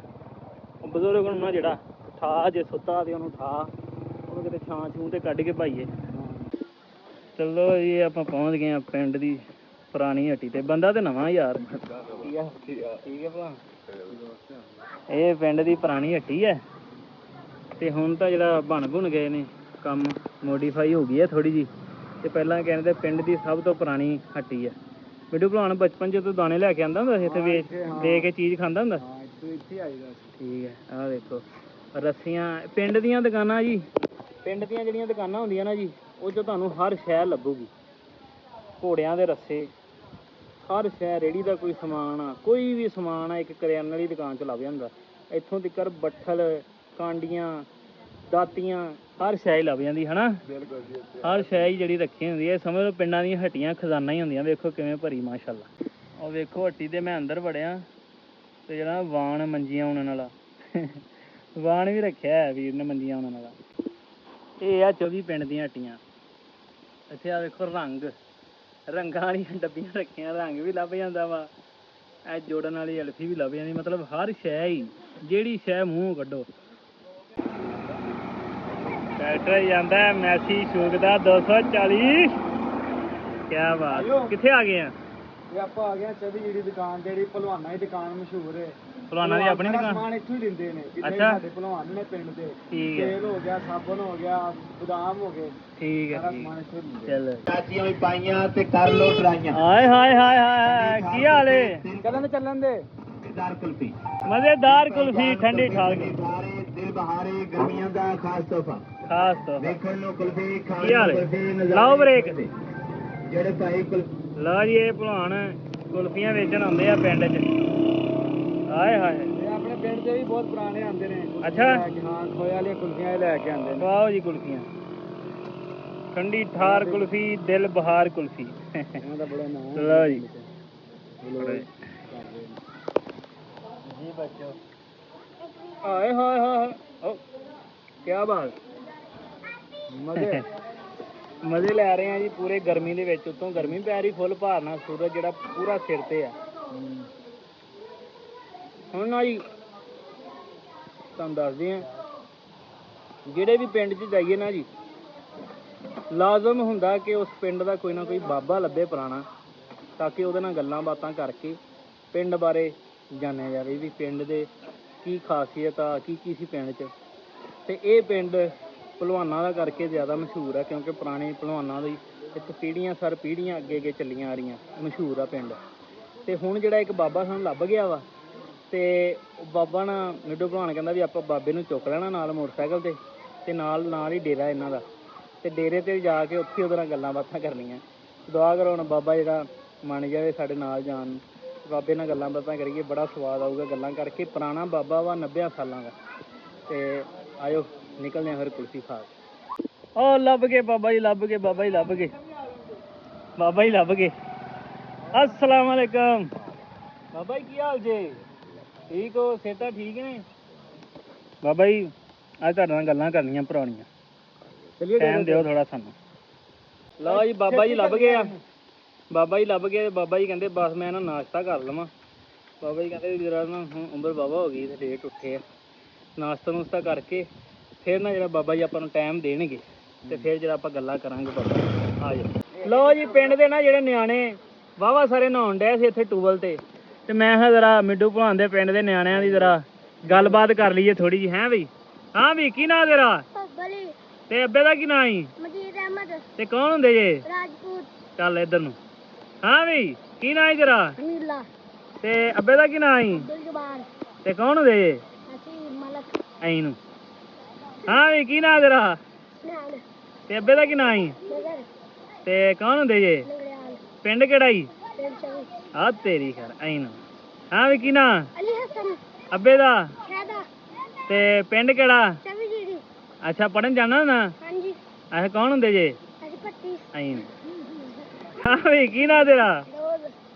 ਉਹ ਬਜ਼ੁਰਗ ਨੂੰ ਨਾ ਜਿਹੜਾ ਠਾ, ਜੇ ਸੁੱਤਾ ਤੇ ਉਹਨੂੰ ਠਾ, ਉਹਨੂੰ ਕਿਤੇ ਛਾਂ ਛੂੰ ਤੇ ਕੱਢ ਕੇ ਪਾਈਏ। ਚਲੋ ਜੀ ਆਪਾਂ ਪਹੁੰਚ ਗਏ ਆ ਪਿੰਡ ਦੀ ਪੁਰਾਣੀ ਹੱਟੀ ਤੇ। ਬੰਦਾ ਤੇ ਨਵਾਂ ਯਾਰ, ਠੀਕ ਹੈ ਭਲਾ। ਇਹ ਪਿੰਡ ਦੀ ਪੁਰਾਣੀ ਹੱਟੀ ਹੈ ਤੇ ਹੁਣ ਤਾਂ ਜਿਹੜਾ ਬਣ ਗਏ ਨੇ, ਕੰਮ ਮੋਡੀਫਾਈ ਹੋ ਗਈ ਹੈ ਥੋੜੀ ਜੀ। ਤੇ ਪਹਿਲਾਂ ਕਹਿੰਦੇ ਪਿੰਡ ਦੀ ਸਭ ਤੋਂ ਪੁਰਾਣੀ ਹੱਟੀ ਹੈ। ਮਿੰਟੂ ਭਲਵਾਨ ਬਚਪਨ 'ਚ ਤੂੰ ਦਾਣੇ ਲੈ ਕੇ ਆਉਂਦਾ ਹੁੰਦਾ ਸੀ ਇੱਥੇ, ਵੇਚ ਕੇ ਚੀਜ਼ ਖਾਂਦਾ ਹੁੰਦਾ? ਇੱਥੇ ਆਈਦਾ ਸੀ। ਠੀਕ ਹੈ, ਆਹ ਦੇਖੋ ਰੱਸੀਆਂ। ਪਿੰਡ ਦੀਆਂ ਦੁਕਾਨਾਂ ਜੀ, ਪਿੰਡ ਦੀਆਂ ਜਿਹੜੀਆਂ ਦੁਕਾਨਾਂ ਹੁੰਦੀਆਂ ਨਾ ਜੀ, ਉਹ 'ਚ ਤੁਹਾਨੂੰ ਹਰ ਸ਼ੈ ਲੱਭੂਗੀ। ਘੋੜਿਆਂ ਦੇ ਰੱਸੇ, ਹਰ ਸ਼ੈ, ਰੇਹੜੀ ਦਾ ਕੋਈ ਸਮਾਨ ਆ, ਕੋਈ ਵੀ ਸਮਾਨ ਆ ਇੱਕ ਕਰਿਆਨੇ ਵਾਲੀ ਦੁਕਾਨ 'ਚ ਲੱਭ ਜਾਂਦਾ। ਇੱਥੋਂ ਤੱਕ ਬੱਠਲ, ਕਾਂਡੀਆਂ, ਦਾਤੀਆਂ, ਹਰ ਸ਼ੈ ਹੀ ਲੱਭ ਜਾਂਦੀ ਹੈ ਨਾ। ਹਰ ਸ਼ੈ ਹੀ ਜਿਹੜੀ ਰੱਖੀ ਹੁੰਦੀ ਹੈ, ਸਮਝ ਲਓ ਪਿੰਡਾਂ ਦੀਆਂ ਹੱਟੀਆਂ ਖਜ਼ਾਨਾ ਹੀ ਹੁੰਦੀਆਂ। ਵੇਖੋ ਕਿਵੇਂ ਭਰੀ ਮਾਸ਼ਾਅੱਲਾ। ਉਹ ਵੇਖੋ ਹੱਟੀ ਦੇ ਮੈਂ ਅੰਦਰ ਵੜਿਆ ਤੇ ਜਿਹੜਾ ਵਾਣ ਮੰਜੀਆਂ ਉਣਨ ਵਾਲਾ ਵਾਣ ਵੀ ਰੱਖਿਆ ਹੈ ਵੀਰ ਨੇ, ਮੰਜੀਆਂ ਉਣਨ ਵਾਲਾ। ਇਹ ਆ 24 ਪਿੰਡ ਦੀਆਂ ਹੱਟੀਆਂ। ਇੱਥੇ ਆ ਵੇਖੋ ਰੰਗਾਂ ਵਾਲੀਆਂ ਡੱਬੀਆਂ ਰੱਖੀਆਂ, ਰੰਗ ਵੀ ਲੱਭ ਜਾਂਦਾ ਵਾ। ਇਹ ਜੋੜਨ ਵਾਲੀ ਅਲਫੀ ਵੀ ਲੱਭ ਜਾਂਦੀ। ਮਤਲਬ ਹਰ ਸ਼ੈ ਹੀ, ਜਿਹੜੀ ਸ਼ੈ ਮੂੰਹ ਕੱਢੋ। ਟਰੈਕਟਰ ਜਾਂਦਾ ਮੈਸੀ ਸ਼ੂਕ ਦਾ 240। ਕਿਆ ਬਾਤ। ਕਿੱਥੇ ਆ ਗਏ ਆ? ਇਹ ਆਪਾਂ ਆ ਗਏ ਆ 24 ਜਿਹੜੀ ਦੁਕਾਨ, ਜਿਹੜੀ ਭਲਵਾਨਾਂ ਦੀ ਦੁਕਾਨ ਮਸ਼ਹੂਰ ਹੈ। ਭਲਵਾਨਾਂ ਦੀ ਆਪਣੀ ਦੁਕਾਨ? ਸਮਾਨ ਇੱਥੋਂ ਹੀ ਦਿੰਦੇ ਨੇ। ਅੱਛਾ, ਸਾਡੇ ਭਲਵਾਨ ਨੇ ਪਿੰਡ ਦੇ। ਠੀਕ ਹੈ। ਤੇਲ ਹੋ ਗਿਆ, ਸਾਬਣ ਹੋ ਗਿਆ, ਬਦਾਮ ਹੋ ਗਏ, ਠੀਕ ਹੈ, ਸਾਰਾ ਸਮਾਨ ਇੱਥੋਂ ਹੀ ਦਿੰਦੇ। ਚਲੋ ਚਾਚੀਆਂ ਵੀ ਪਾਈਆਂ ਤੇ ਕਰ ਲੋ ਟਰਾਈਆਂ। ਹਾਏ ਹਾਏ ਹਾਏ ਹਾਏ, ਕੀ ਹਾਲ ਏ? ਚੱਲਣ ਦੇ ਮਜ਼ੇਦਾਰ ਕੁਲਫੀ, ਮਜ਼ੇਦਾਰ ਕੁਲਫੀ, ਠੰਡੀ ਠਾਰ ਕੇ ਦਿਲ ਬਹਾਰੇ, ਗਰਮੀਆਂ ਦਾ ਖਾਸ ਤੋਹਫਾ। ਖਾਸ ਤੋਂ ਵੇਖਣ ਨੂੰ ਕੁਲਫੀ, ਖਾਣ ਕੀ ਹਾਲ ਨੂੰ ਹੈ? ਕੁਲਫੀ। ਲਾਓ ਬ੍ਰੇਕ। ਜਿਹੜੇ ਭਾਈ ਲਓ ਜੀ ਇਹ ਭਲਵਾਨ ਕੁਲਫੀਆਂ ਵੇਚਣ ਆਉਂਦੇ ਆ ਪਿੰਡ 'ਚ। ਹਾਏ ਹਾਏ, ਇਹ ਆਪਣੇ ਪਿੰਡ ਦੇ ਵੀ ਬਹੁਤ ਪੁਰਾਣੇ ਆਉਂਦੇ ਨੇ। ਅੱਛਾ। ਹਾਂ, ਖੋਏ ਵਾਲੀਆਂ ਕੁਲਫੀਆਂ ਲੈ ਕੇ ਆਉਂਦੇ ਨੇ। ਵਾਓ ਜੀ ਕੁਲਫੀਆਂ, ਠੰਡੀ ਠਾਰ ਕੁਲਫੀ, ਦਿਲ ਬਹਾਰ ਕੁਲਫੀ। ਇਹਨਾਂ ਦਾ ਬੜਾ ਨਾਮ ਹੈ। ਲਓ ਜੀ ਜੀ ਬੱਚੋ, ਹਾਏ ਹਾਏ ਹਾਏ, ਓ ਕਿਆ ਬਾਤ। ਮਜ਼ੇ ਮਜ਼ੇ ਲੈ ਰਹੇ ਆ ਜੀ ਪੂਰੇ ਗਰਮੀ ਦੇ ਵਿੱਚ। ਉੱਤੋਂ ਗਰਮੀ ਪੈ ਰਹੀ ਫੁੱਲ ਭਾਰਨਾ, ਸੂਰਜ ਜਿਹੜਾ ਪੂਰਾ ਸਿਰ ਤੇ ਆ। ਹੁਣ ਨਾ ਜੀ ਤੁਹਾਨੂੰ ਦੱਸਦੇ ਆ, ਜਿਹੜੇ ਵੀ ਪਿੰਡ 'ਚ ਜਾਈਏ ਨਾ ਜੀ, ਲਾਜ਼ਮ ਹੁੰਦਾ ਕਿ ਉਸ ਪਿੰਡ ਦਾ ਕੋਈ ਨਾ ਕੋਈ ਬਾਬਾ ਲੱਭੇ ਪੁਰਾਣਾ, ਤਾਂ ਕਿ ਉਹਦੇ ਨਾਲ ਗੱਲਾਂ ਬਾਤਾਂ ਕਰਕੇ ਪਿੰਡ ਬਾਰੇ ਜਾਣਿਆ ਜਾਵੇ ਵੀ ਪਿੰਡ ਦੇ ਕੀ ਖਾਸੀਅਤ ਆ, ਕੀ ਕੀ ਸੀ ਪਿੰਡ 'ਚ। ਤੇ ਇਹ ਪਿੰਡ ਭਲਵਾਨਾਂ ਦਾ ਕਰਕੇ ਜ਼ਿਆਦਾ ਮਸ਼ਹੂਰ ਆ, ਕਿਉਂਕਿ ਪੁਰਾਣੇ ਭਲਵਾਨਾਂ ਦੀ ਇੱਕ ਪੀੜ੍ਹੀਆਂ ਸਰ ਪੀੜ੍ਹੀਆਂ ਅੱਗੇ ਅੱਗੇ ਚੱਲੀਆਂ ਆ ਰਹੀਆਂ, ਮਸ਼ਹੂਰ ਆ ਪਿੰਡ। ਤੇ ਹੁਣ ਜਿਹੜਾ ਇੱਕ ਬਾਬਾ ਸਾਨੂੰ ਲੱਭ ਗਿਆ ਵਾ, ਤੇ ਉਹ ਬਾਬਾ ਨਾ ਮਿੰਟੂ ਭਲਵਾਨ ਕਹਿੰਦਾ ਵੀ ਆਪਾਂ ਬਾਬੇ ਨੂੰ ਚੁੱਕ ਲੈਣਾ ਨਾਲ ਮੋਟਰਸਾਈਕਲ ਤੇ ਨਾਲ ਹੀ ਡੇਰਾ ਇਹਨਾਂ ਦਾ, ਤੇ ਡੇਰੇ ਤੇ ਜਾ ਕੇ ਉੱਥੇ ਉਹਦੇ ਨਾਲ ਗੱਲਾਂ ਬਾਤਾਂ ਕਰਨੀਆਂ। ਦੁਆ ਕਰੋ ਹੁਣ ਬਾਬਾ ਜਿਹੜਾ ਮੰਨ ਜਾਵੇ ਸਾਡੇ ਨਾਲ ਜਾਣ ਨੂੰ, ਬਾਬੇ ਨਾਲ ਗੱਲਾਂ ਬਾਤਾਂ ਕਰੀਏ, ਬੜਾ ਸਵਾਦ ਆਊਗਾ ਗੱਲਾਂ ਕਰਕੇ। ਪੁਰਾਣਾ ਬਾਬਾ ਵਾ 90 ਸਾਲਾਂ ਦਾ। ਤੇ ਆਇਓ ਨਿਕਲਦੇ ਆ ਫਿਰ ਕੁਲਫੀ ਖਾ ਕੇ। ਉਹ ਲੱਭ ਗਏ ਬਾਬਾ ਜੀ, ਲੱਭ ਗਏ ਬਾਬਾ ਜੀ, ਲੱਭ ਗਏ ਬਾਬਾ ਜੀ, ਲੱਭ ਗਏ। अस्सलाम वालेकुम बाबा जी, की हाल जे? ठीक हो? सेहत ठीक ने बाबा जी? ਅੱਜ ਤੁਹਾਡੇ ਨਾਲ ਗੱਲਾਂ ਕਰਨੀਆਂ ਪੁਰਾਣੀਆਂ, ਟਾਈਮ ਦਿਓ ਥੋੜਾ ਸਾਨੂੰ। ਲਓ ਜੀ ਬਾਬਾ ਜੀ ਲੱਭ ਗਏ ਆ, ਬਾਬਾ ਜੀ ਲੱਭ ਗਏ। ਬਾਬਾ ਜੀ ਕਹਿੰਦੇ ਬਸ ਮੈਂ ਨਾ ਨਾਸ਼ਤਾ ਕਰ ਲਵਾਂ। ਬਾਬਾ ਜੀ ਕਹਿੰਦੇ ਜਰਾ ਨਾ ਹੁਣ ਉਮਰ ਬਾਬਾ ਹੋ ਗਈ ਤੇ ਲੇਟ ਉੱਠੇ ਆ, ਨਾਸ਼ਤਾ ਨੂਸ਼ਤਾ ਕਰਕੇ ਫਿਰ ਨਾ ਜਿਹੜਾ ਬਾਬਾ ਜੀ ਆਪਾਂ ਨੂੰ ਟਾਈਮ ਦੇਣਗੇ ਤੇ ਫਿਰ ਜਿਹੜਾ ਆਪਾਂ ਗੱਲਾਂ ਕਰਾਂਗੇ। ਬਾਬਾ ਆ ਜਾਓ। ਲਓ ਜੀ ਪਿੰਡ ਦੇ ਨਾ ਜਿਹੜੇ ਨਿਆਣੇ ਵਾਹਵਾ ਸਾਰੇ ਨਹਾਉਣ ਡਏ ਸੀ ਇੱਥੇ ਟੂਬਲ ਤੇ ਮੈਂ ਕਿਹਾ ਜਰਾ ਮਿੰਟੂ ਭਲਵਾਨ ਦੇ ਪਿੰਡ ਦੇ ਨਿਆਣਿਆਂ ਦੀ ਜਰਾ ਗੱਲਬਾਤ ਕਰ ਲਈਏ ਥੋੜੀ ਜਿਹੀ। ਹੈ ਵੀ? ਹਾਂ ਵੀ, ਕੀ ਨਾਂ ਤੇਰਾ? ਬਲੀ ਤੇ ਅੱਬੇ ਦਾ ਕੀ ਨਾਂ ਸੀ? ਮਜੀਦ ਅਹਿਮਦ ਤੇ ਕੌਣ ਹੁੰਦੇ ਜੇ? ਰਾਜਪੂਤ ਚੱਲ ਇੱਧਰ ਨੂੰ। ਹਾਂ ਵੀ, ਕੀ ਨਾਂ ਸੀ ਤੇਰਾ? ਨੀਲਾ ਤੇ ਅੱਬੇ ਦਾ ਕੀ ਨਾਂ ਸੀ? ਅਬਦੁਲ ਜਬਾਰ ਤੇ ਕੌਣ ਹੁੰਦੇ ਜੇ? ਅਸੀਂ ਮਲਕ ਐਂ ਨੂੰ। ਹਾਂ ਵੀ, ਕੀ ਨਾਂ ਤੇਰਾ? ਨਿਹਾਲ ਤੇ ਅੱਬੇ ਦਾ ਕੀ ਨਾਂ ਸੀ? ਨਜ਼ਰ ਤੇ ਕੌਣ ਹੁੰਦੇ ਜੇ? ਲੰਗੜਿਆਲ ਪਿੰਡ ਕਿਹੜਾ ਈ? ਪਿੰਡ ਚਵੀ। ਆ ਤੇਰੀ ਘਰ ਐਂ ਨਾ। ਹਾਂ ਵੀ ਕੀ ਨਾਂ? ਅਲੀ ਹਸਨ। ਅੱਬੇ ਦਾ? ਸ਼ਾਦਾ। ਤੇ ਪਿੰਡ ਕਿਹੜਾ? ਚਵੀ ਜੀਡੀ। ਅੱਛਾ ਪੜਨ ਜਾਣਾ ਨਾ? ਹਾਂਜੀ। ਅੱਛਾ ਕੌਣ ਹੁੰਦੇ ਜੇ? ਅਸੀਂ ਪੱਟੀ। ਐਂ ਨਾ। ਹਾਂ ਵੀ ਕੀ ਨਾਂ ਤੇਰਾ? ਰੋਜ਼।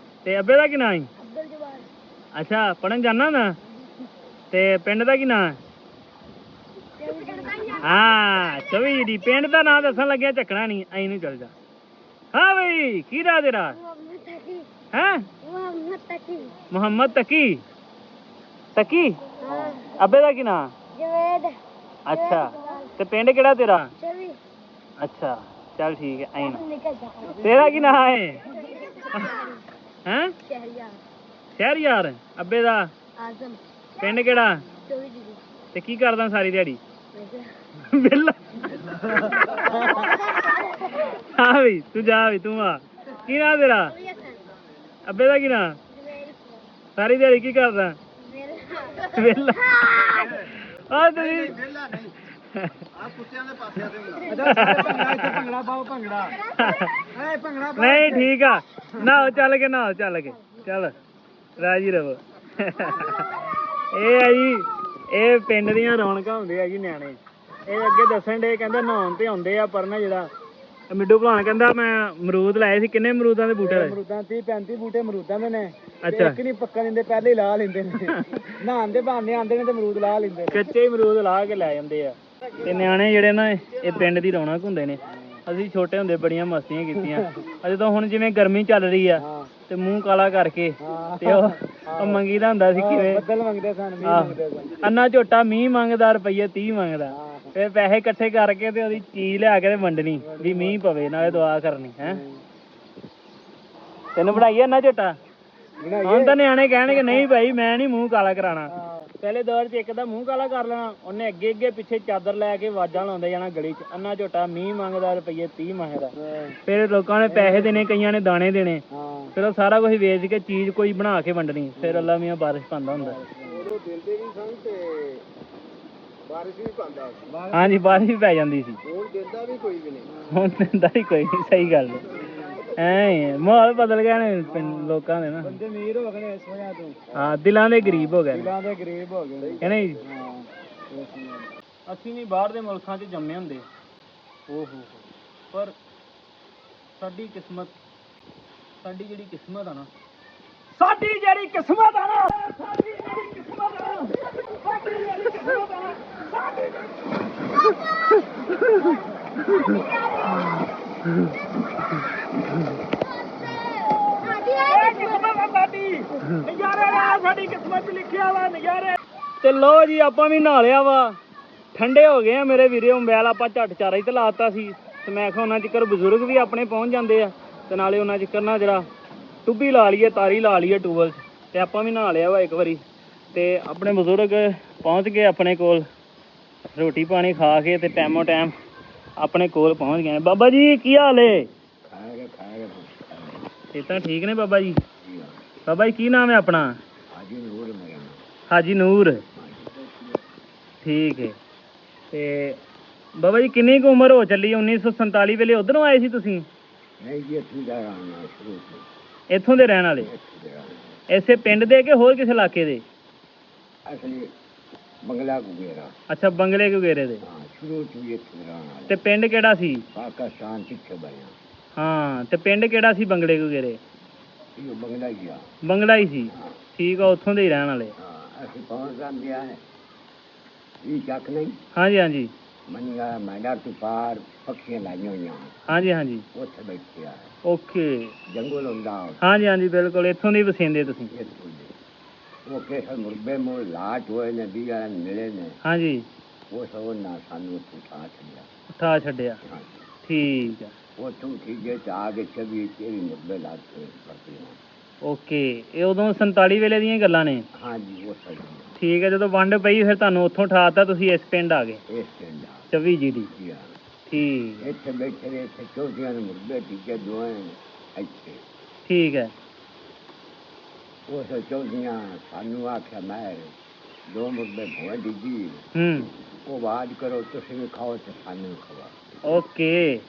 ਤੇ ਅੱਬੇ ਦਾ ਕੀ ਨਾਂ ਈ? ਅਬਦੁਲ ਜਵਾਰ। ਅੱਛਾ ਪੜਨ ਜਾਣਾ ਨਾ? ਤੇ ਪਿੰਡ ਦਾ ਕੀ ਨਾਂ? ਹਾਂ ਚਵੀ ਦੀ। ਪਿੰਡ ਦਾ ਨਾਂ ਦੱਸਣ ਲੱਗਿਆ ਚੱਕਣਾ ਨਹੀਂ, ਐਂ ਨੂੰ ਚੱਲ ਜਾ। ਹਾਂ ਬਈ ਕੀ ਨਾਂ ਤੇਰਾ? ਮੁਹੰਮਦ ਤਕੀ। ਹੈਂ? ਮੁਹੰਮਦ ਤਕੀ। ਮੁਹੰਮਦ ਤਕੀ। ਤਕੀ? ਹਾਂ। ਅੱਬੇ ਦਾ ਕੀ ਨਾਂ? ਜਵੇਦ। ਅੱਛਾ ਤੇ ਪਿੰਡ ਕਿਹੜਾ ਤੇਰਾ? ਚਵੀ। ਅੱਛਾ ਚੱਲ ਠੀਕ ਹੈ ਐਂ ਨਾ। ਨਿਕਲ ਜਾ। ਤੇਰਾ ਕੀ ਨਾਂ ਹੈ? ਹੈਂ? ਸ਼ਹਿਰੀਆ। ਸ਼ਹਿਰ ਯਾਰ। ਅੱਬੇ ਦਾ? ਆਜ਼ਮ। ਪਿੰਡ ਕਿਹੜਾ? ਚਵੀ ਜੀਡੀ। ਤੇ ਕੀ ਕਰਦਾ ਸਾਰੀ ਦਿਹਾੜੀ? ਵਿਹਲਾ। ਹਾਂ ਵੀ ਤੂੰ ਜਾ ਵੀ ਤੂੰ ਆ। ਕੀ ਨਾਂ ਤੇਰਾ? ਅਲੀ ਹਸਨ। ਅੱਬੇ ਦਾ ਕੀ ਨਾਂ? ਜਵੇਦ। ਸਾਰੀ ਦਿਹਾੜੀ ਕੀ ਕਰਦਾ? ਮੇਰਾ। ਵਿਹਲਾ। ਆ ਤੁਸੀਂ ਆ ਕੁੱਤਿਆਂ ਦੇ ਪਾਸਿਆਂ ਤੇ ਹੁੰਦਾ। ਅੱਛਾ ਭੰਗੜਾ ਇੱਥੇ ਭੰਗੜਾ ਪਾਓ ਭੰਗੜਾ। ਏ ਭੰਗੜਾ ਪਾਓ। ਨਹੀਂ ਠੀਕ ਆ ਨਾ ਚੱਲ ਕੇ ਨਾ ਚੱਲ ਕੇ ਚੱਲ ਰਾਜੀ ਰਵੋ। ਇਹ ਆ ਜੀ ਇਹ ਪਿੰਡ ਦੀਆਂ ਰੌਣਕਾਂ ਹੁੰਦੇ ਆ ਜੀ ਨਿਆਣੇ। ਇਹ ਅੱਗੇ ਦੱਸਣ ਡੇ ਕਹਿੰਦੇ ਨਹਾਉਣ ਤੇ ਆਉਂਦੇ ਆ ਪਰ ਨਾ ਜਿਹੜਾ ਮਿੱਡੂ ਭਲਵਾਨ ਕਹਿੰਦਾ ਮੈਂ ਅਮਰੂਦ ਲਾਏ ਸੀ। ਕਿੰਨੇ ਅਮਰੂਦਾਂ ਦੇ ਬੂਟੇ ਲਾਏ? ਅਮਰੂਦਾਂ 30-35 ਬੂਟੇ ਅਮਰੂਦਾਂ ਦੇ ਨੇ। ਅੱਛਾ ਇੱਕ ਨਹੀਂ ਪੱਕਾ ਦਿੰਦੇ, ਪਹਿਲੇ ਹੀ ਲਾ ਲੈਂਦੇ ਨੇ। ਨਹਾਉਣ ਦੇ ਬਹਾਨੇ ਆਉਂਦੇ ਨੇ ਤੇ ਅਮਰੂਦ ਲਾ ਲੈਂਦੇ ਨੇ। ਕੱਚੇ ਹੀ ਅਮਰੂਦ ਲਾ ਕੇ ਲੈ ਜਾਂਦੇ ਆ। ਤੇ ਨਿਆਣੇ ਜਿਹੜੇ ਨਾ ਇਹ ਪਿੰਡ ਦੀ ਰੌਣਕ ਹੁੰਦੇ ਨੇ। ਅਸੀਂ ਛੋਟੇ ਹੁੰਦੇ ਬੜੀਆਂ ਮਸਤੀਆਂ ਕੀਤੀਆਂ। ਜਦੋਂ ਹੁਣ ਜਿਵੇਂ ਗਰਮੀ ਚੱਲ ਰਹੀ ਆ ਤੇ ਮੂੰਹ ਕਾਲਾ ਕਰਕੇ ਤੇ ਉਹ ਮੰਗੀ ਦਾ ਹੁੰਦਾ ਸੀ ਕਿਵੇਂ ਬੱਦਲ ਮੰਗਦੇ ਸਨ, ਮੀਂਹ ਮੰਗਦੇ ਸਨ। ਅੰਨਾ ਝੋਟਾ ਮੀਂਹ ਮੰਗਦਾ ਰੁਪਈਏ 30 ਮੰਗਦਾ। ਫਿਰ ਪੈਸੇ ਇਕੱਠੇ ਕਰਕੇ ਤੇ ਉਹਦੀ ਚੀਜ਼ ਲਿਆ ਕੇ ਤੇ ਵੰਡਣੀ ਵੀ ਮੀਂਹ ਪਵੇ ਨਾਲੇ ਦੁਆ ਕਰਨੀ ਹੈ। ਤੈਨੂੰ ਬਣਾਈਏ ਅੰਨਾ ਝੋਟਾ? ਹੁਣ ਤਾਂ ਨਿਆਣੇ ਕਹਿਣਗੇ ਨਹੀਂ ਭਾਈ ਮੈਂ ਨਹੀਂ ਮੂੰਹ ਕਾਲਾ ਕਰਾਉਣਾ। ਪਹਿਲੇ ਦੌਰ 'ਚ ਇੱਕ ਦਾ ਮੂੰਹ ਕਾਲਾ ਕਰ ਲੈਣਾ ਉਹਨੇ ਅੱਗੇ ਅੱਗੇ ਪਿੱਛੇ ਚਾਦਰ ਲੈ ਕੇ ਆਵਾਜ਼ਾਂ ਲਾਉਂਦੇ ਜਾਣਾ ਗਲੀ 'ਚ ਅੰਨਾ ਝੋਟਾ ਮੀਂਹ ਮੰਗਦਾ ਰੁਪਈਏ 30 ਮੰਗਦਾ। ਫਿਰ ਲੋਕਾਂ ਨੇ ਪੈਸੇ ਦੇਣੇ, ਕਈਆਂ ਨੇ ਦਾਣੇ ਦੇਣੇ। ਫਿਰ ਉਹ ਸਾਰਾ ਕੁਝ ਵੇਚ ਕੇ ਚੀਜ਼ ਕੋਈ ਬਣਾ ਕੇ ਵੰਡਣੀ। ਫਿਰ ਅੱਲਾ ਮੀਆਂ ਬਾਰਿਸ਼ ਪਾਉਂਦਾ ਹੁੰਦਾ। ਉਦੋਂ ਦਿੰਦੇ ਵੀ ਸਨ ਤੇ ਬਾਰਿਸ਼ ਵੀ ਪਾਉਂਦਾ। ਹਾਂਜੀ ਬਾਰਿਸ਼ ਵੀ ਪੈ ਜਾਂਦੀ ਸੀ। ਹੁਣ ਦਿੰਦਾ ਵੀ ਕੋਈ ਵੀ ਨਹੀਂ। ਹੁਣ ਦਿੰਦਾ ਹੀ ਕੋਈ ਨਹੀਂ। ਸਹੀ ਗੱਲ ਐ ਮਾਹੌਲ ਬਦਲ ਗਿਆ ਨੇ ਲੋਕਾਂ ਦੇ ਨਾ। ਬੰਦੇ ਅਮੀਰ ਹੋ ਗਏ ਨੇ ਇਸ ਵਜ੍ਹਾ ਤੋਂ। ਹਾਂ ਦਿਲਾਂ ਦੇ ਗਰੀਬ ਹੋ ਗਏ ਨੇ। ਦਿਲਾਂ ਦੇ ਗਰੀਬ ਹੋ ਗਏ ਨੇ। ਕਿ ਨਹੀਂ? ਹਾਂ। ਅਸੀਂ ਵੀ ਬਾਹਰ ਦੇ ਮੁਲਕਾਂ 'ਚ ਜੰਮੇ ਹੁੰਦੇ ਪਰ ਸਾਡੀ ਕਿਸਮਤ ਸਾਡੀ ਜਿਹੜੀ ਕਿਸਮਤ ਆ ਨਾ ਸਾਡੀ ਜਿਹੜੀ ਕਿਸਮਤ ਆ ਨਾ ਸਾਡੀ ਜਿਹੜੀ ਕਿਸਮਤ ਆ ਨਾ ਸਾਡੀ ਜਿਹੜੀ ਕਿਸਮਤ ਆ ਨਾ ਸਾਡੀ ਨਜ਼ਾਰੇ ਆ ਸਾਡੀ ਕਿਸਮਤ 'ਚ ਲਿਖਿਆ ਵਾ ਨਜ਼ਾਰੇ। ਤੇ ਲੋ ਜੀ ਆਪਾਂ ਵੀ ਨਹਾ ਲਿਆ ਵਾ ਠੰਡੇ ਹੋ ਗਏ ਆ ਮੇਰੇ ਵੀਰੇ। ਮੋਬਾਈਲ ਆਪਾਂ ਝੱਟ ਚਾਰਾ ਹੀ ਤੇ ਲਾਤਾ ਸੀ ਤੇ ਮੈਂ ਕਿਹਾ ਉਹਨਾਂ ਚਿਕਰ ਬਜ਼ੁਰਗ ਵੀ ਆਪਣੇ ਪਹੁੰਚ ਜਾਂਦੇ ਆ ਤੇ ਨਾਲੇ ਉਹਨਾਂ ਚਿਕਰ ਨਾ ਜਿਹੜਾ ਟੁੱਬੀ ਲਾ ਲਈਏ ਤਾਰੀ ਲਾ ਲਈਏ ਟੂਬਲ ਤੇ ਆਪਾਂ ਵੀ ਨਹਾ ਲਿਆ ਵਾ ਇੱਕ ਵਾਰੀ। ਤੇ ਆਪਣੇ ਬਜ਼ੁਰਗ ਪਹੁੰਚ ਗਏ ਆਪਣੇ ਕੋਲ ਰੋਟੀ ਪਾਣੀ ਖਾ ਕੇ ਤੇ ਟਾਈਮੋ ਟਾਈਮ ਆਪਣੇ ਕੋਲ ਪਹੁੰਚ ਗਏ। ਬਾਬਾ ਜੀ ਕੀ ਹਾਲ ਏ? ਇਹ ਤਾਂ ਠੀਕ ਨੇ ਬਾਬਾ ਜੀ। ਬਾਬਾ ਜੀ ਕੀ ਨਾਮ ਹੈ ਆਪਣਾ? ਹਾਜੀ ਨੂਰ। ਠੀਕ ਹੈ। ਤੇ ਬਾਬਾ ਜੀ ਕਿੰਨੀ ਕੁ ਉਮਰ ਹੋ ਚੱਲੀ? 1947 ਵੇਲੇ ਉਧਰੋਂ ਆਏ ਸੀ ਤੁਸੀਂ? ਨਹੀਂ ਜੀ ਇੱਥੋਂ ਦੇ ਰਹਿਣ ਵਾਲੇ? ਇਸੇ ਪਿੰਡ ਦੇ ਕਿ ਹੋਰ ਕਿਸੇ ਇਲਾਕੇ ਦੇ? ਅਸਲੀ ਬੰਗਲਾ ਗੁਗੇਰਾ। ਅੱਛਾ ਬੰਗਲੇ ਗੁਗੇਰੇ ਦੇ। ਹਾਂ ਸ਼ੁਰੂ ਤੋਂ ਹੀ ਇੱਥੇ ਰਹਿਣ ਵਾਲੇ। ਤੇ ਪਿੰਡ ਕਿਹੜਾ ਸੀ? ਪਾਕਿਸਤਾਨ ਪਿੱਛੇ ਬਣਿਆ। ਹਾਂ ਤੇ ਪਿੰਡ ਕਿਹੜਾ ਸੀ ਬੰਗਲੇ ਗੁਗੇਰੇ? ਇਹ ਬੰਗਲਾ ਹੀ ਆ। ਬੰਗਲਾ ਹੀ ਸੀ। ਠੀਕ ਆ ਉੱਥੋਂ ਦੇ ਹੀ ਰਹਿਣ ਵਾਲੇ। ਹਾਂ ਅਸੀਂ ਪਹੁੰਚ ਜਾਂਦੇ ਆ ਇਹ ਚੱਕ ਨਹੀਂ। ਹਾਂਜੀ ਹਾਂਜੀ ਮਨੀਆ ਮੈਦਾਂ ਤੋਂ ਪਾਰ ਪੱਖੀਆਂ ਲਾਈਆਂ ਹੋਈਆਂ। ਹਾਂਜੀ ਹਾਂਜੀ ਉੱਥੇ ਬੈਠੇ ਆ। ਓਕੇ ਜੰਗਲ ਹੁੰਦਾ। ਹਾਂਜੀ ਹਾਂਜੀ ਬਿਲਕੁਲ ਇੱਥੋਂ ਦੇ ਵਸਿੰਦੇ ਤੁਸੀਂ? ਉਹ ਕਿਸੇ ਮੁਰਬੇ ਮੋੜ ਲਾਟ ਹੋਏ ਨੇ ਵੀ ਆ ਮਿਲੇ ਨੇ। ਹਾਂਜੀ ਉਹ ਸਭ ਨਾ ਸਾਨੂੰ ਉੱਥੇ ਉਠਾ ਛੱਡਿਆ। ਉਠਾ ਛੱਡਿਆ। ਠੀਕ ਆ। ਉੱਥੋਂ ਠੀਕੇ ਤੇ ਆ ਕੇ 24 ਮੁਰਬੇ ਲਾਟ ਪਰਤੀ। ਓਕੇ ਇਹ ਉਦੋਂ 47 ਵੇਲੇ ਦੀਆਂ ਗੱਲਾਂ ਨੇ? ਹਾਂਜੀ ਉਹ ਸਹੀ। ਠੀਕ ਹੈ ਜਦੋਂ ਵੰਡ ਪਈ ਫਿਰ ਤੁਹਾਨੂੰ ਉੱਥੋਂ ਉਠਾਤਾ ਤੁਸੀਂ ਇਸ ਪਿੰਡ ਆ ਗਏ? ਇਸ ਪਿੰਡ ਆ। 24 ਜੀ ਦੀ। ਠੀਕ। ਇੱਥੇ ਬੈਠੇ ਰਹੇ ਇੱਥੇ ਚੌਧੀਆਂ ਦੇ ਮੁਰਬੇ ਠੀਕੇ ਦੋਏ ਇੱਥੇ। ਠੀਕ ਹੈ। ਉਸ ਚੌਧੀਆਂ ਸਾਨੂੰ ਆਖਿਆ ਮੈਂ 2 ਮੁਰਬੇ ਭੋਏ ਦਿੱਤੀ। ਉਹ ਆਵਾਜ਼ ਕਰੋ ਤੁਸੀਂ ਵੀ ਖਾਓ ਤੇ ਸਾਨੂੰ ਖਵਾ। ਓਕੇ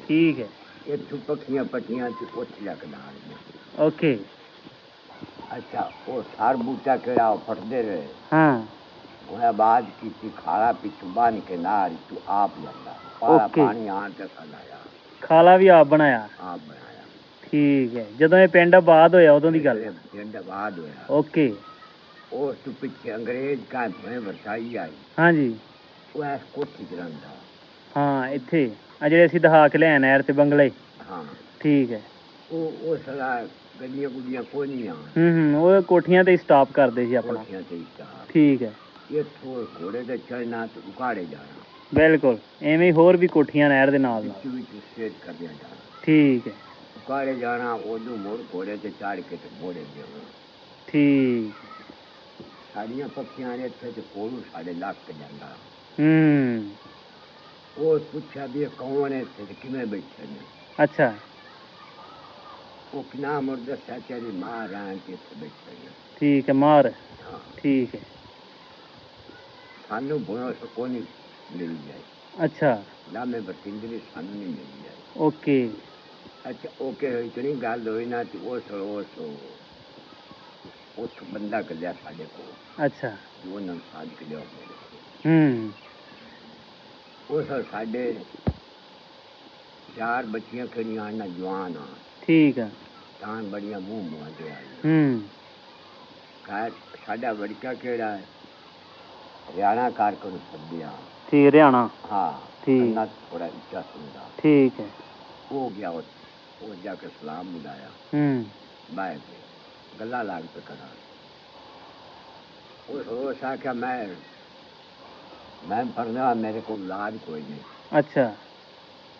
ਠੀਕ ਹੈ। ਇੱਥੋਂ ਪੱਖੀਆਂ ਪੱਟੀਆਂ ਤੇ ਉੱਥੇ ਲੱਗ ਨਾਲ ਓਕੇ ਅੱਛਾ ਉਹ ਸਾਰ ਬੂਟਾ ਕਿਹੜਾ ਉਹ ਫਟਦੇ ਰਹੇ ਹਾਂ ਉਹਨੇ ਬਾਅਦ ਕੀਤੀ ਖਾਲਾ ਪਿੱਛੋਂ ਬੰਨ ਕੇ ਨਾਲ ਤੂੰ ਆਪ ਜਾਂਦਾ ਪਾਲਾ Okay. ਪਾਣੀ ਆਣ ਤੇ ਸਾਡਾ ਖਾਲਾ ਵੀ ਆਪ ਬਣਾਇਆ ਆਪ ਬਣਾਇਆ ਠੀਕ ਹੈ ਜਦੋਂ ਇਹ ਪਿੰਡ ਆਬਾਦ ਹੋਇਆ ਉਦੋਂ ਦੀ ਗੱਲ ਹੈ ਪਿੰਡ ਬਾਅਦ ਹੋਇਆ ਓਕੇ ਉਸ ਤੋਂ ਪਿੱਛੇ ਅੰਗਰੇਜ਼ ਕਾਇਮ ਹੋਏ ਵਰਸਾਈ ਆਈ ਹਾਂਜੀ ਉਹ ਐਸ ਕੋਠੀ ਚ ਰਹਿੰਦਾ ਹਾਂ ਇੱਥੇ ਆ ਜਿਹੜੇ ਅਸੀਂ ਦਿਖਾ ਕੇ ਲਿਆਏ ਨਹਿਰ ਤੇ ਬੰਗਲੇ ਹਾਂ ਠੀਕ ਹੈ ਉਹ ਸਦਾ ਗੱਡੀਆਂ ਗੁੱਡੀਆਂ ਕੋਈ ਨਹੀਂ ਆ ਉਹ ਕੋਠੀਆਂ ਤੇ ਸਟਾਪ ਕਰਦੇ ਸੀ ਆਪਣਾ ਕੋਠੀਆਂ ਤੇ ਇੱਟਾਂ ਠੀਕ ਹੈ ਇੱਥੋਂ ਘੋੜੇ ਤੇ ਚੜਨਾ ਤੇ ਉਕਾੜੇ ਜਾਣਾ ਬਿਲਕੁਲ ਐਵੇਂ ਹੀ ਹੋਰ ਵੀ ਕੋਠੀਆਂ ਨਹਿਰ ਦੇ ਨਾਲ ਨਾਲ ਵਿੱਚ ਸਟੇਜ ਕਰਦਿਆਂ ਜਾਣਾ ਠੀਕ ਹੈ ਉਕਾੜੇ ਜਾਣਾ ਉਦੋਂ ਮੋੜ ਘੋੜੇ ਤੇ ਚੜ ਕੇ ਤੇ ਮੋੜੇ ਜਾਣਾ ਠੀਕ ਸਾਡੀਆਂ ਪੱਖੀਆਂ ਨੇ ਇੱਥੇ ਤੇ ਕੋਲੋਂ ਸਾਡੇ ਲੱਗ ਕੇ ਜਾਂਦਾ ਉਹ ਪੁੱਛਿਆ ਵੀ ਇਹ ਕੌਣ ਹੈ ਤੇ ਕਿਵੇਂ ਬੈਠੇ ਨੇ ਅੱਛਾ ਉਹ ਕਿਨਾ ਮੁਰ ਦੱਸਿਆ ਤੇਰੀ ਮਾਂ ਰਾਂ ਕੇ ਇੱਥੇ ਬੈਠੇ ਨੇ ਠੀਕ ਹੈ ਮਾਰ ਹਾਂ ਠੀਕ ਹੈ ਸਾਨੂੰ ਬੋਨਸ ਕੋਈ ਨਹੀਂ ਮਿਲ ਜਾਏ ਅੱਛਾ ਲਾਮੇ ਬਤਿੰਦਰੀ ਸਾਨੂੰ ਨਹੀਂ ਮਿਲ ਜਾਏ ਓਕੇ ਅੱਛਾ ਓਕੇ ਇਤਨੀ ਗੱਲ ਹੋਈ ਨਾ ਤੇ ਉਸ ਬੰਦਾ ਕੱਲਿਆ ਸਾਡੇ ਕੋਲ ਅੱਛਾ ਜੋ ਉਹਨਾਂ ਨੂੰ ਸਾਜ ਕੇ ਲਿਆ ਉਸ ਸਾਡੇ ਚਾਰ ਬੱਚੀਆਂ ਖੜੀਆਂ ਨਾ ਜਵਾਨ ਆ ਠੀਕ ਆ ਤਾਂ ਬੜੀਆਂ ਮੂੰਹ ਮੁਆਂਦੇ ਆ ਘਰ ਸਾਡਾ ਵੜਕਾ ਕਿਹੜਾ ਹੈ ਹਰਿਆਣਾ ਕਾਰਕੁਨ ਸੱਦਿਆ ਠੀਕ ਹਰਿਆਣਾ ਹਾਂ ਠੀਕ ਨਾ ਥੋੜਾ ਇੱਚਾ ਸੁਣਦਾ ਠੀਕ ਹੈ ਹੋ ਗਿਆ ਉਹ ਜਾ ਕੇ ਸਲਾਮ ਮਿਲਾਇਆ ਬਾਏ ਗੱਲਾਂ ਲਾਗ पे करा उस आख्या मैं पढ़ना मेरे को लाज कोई नहीं अच्छा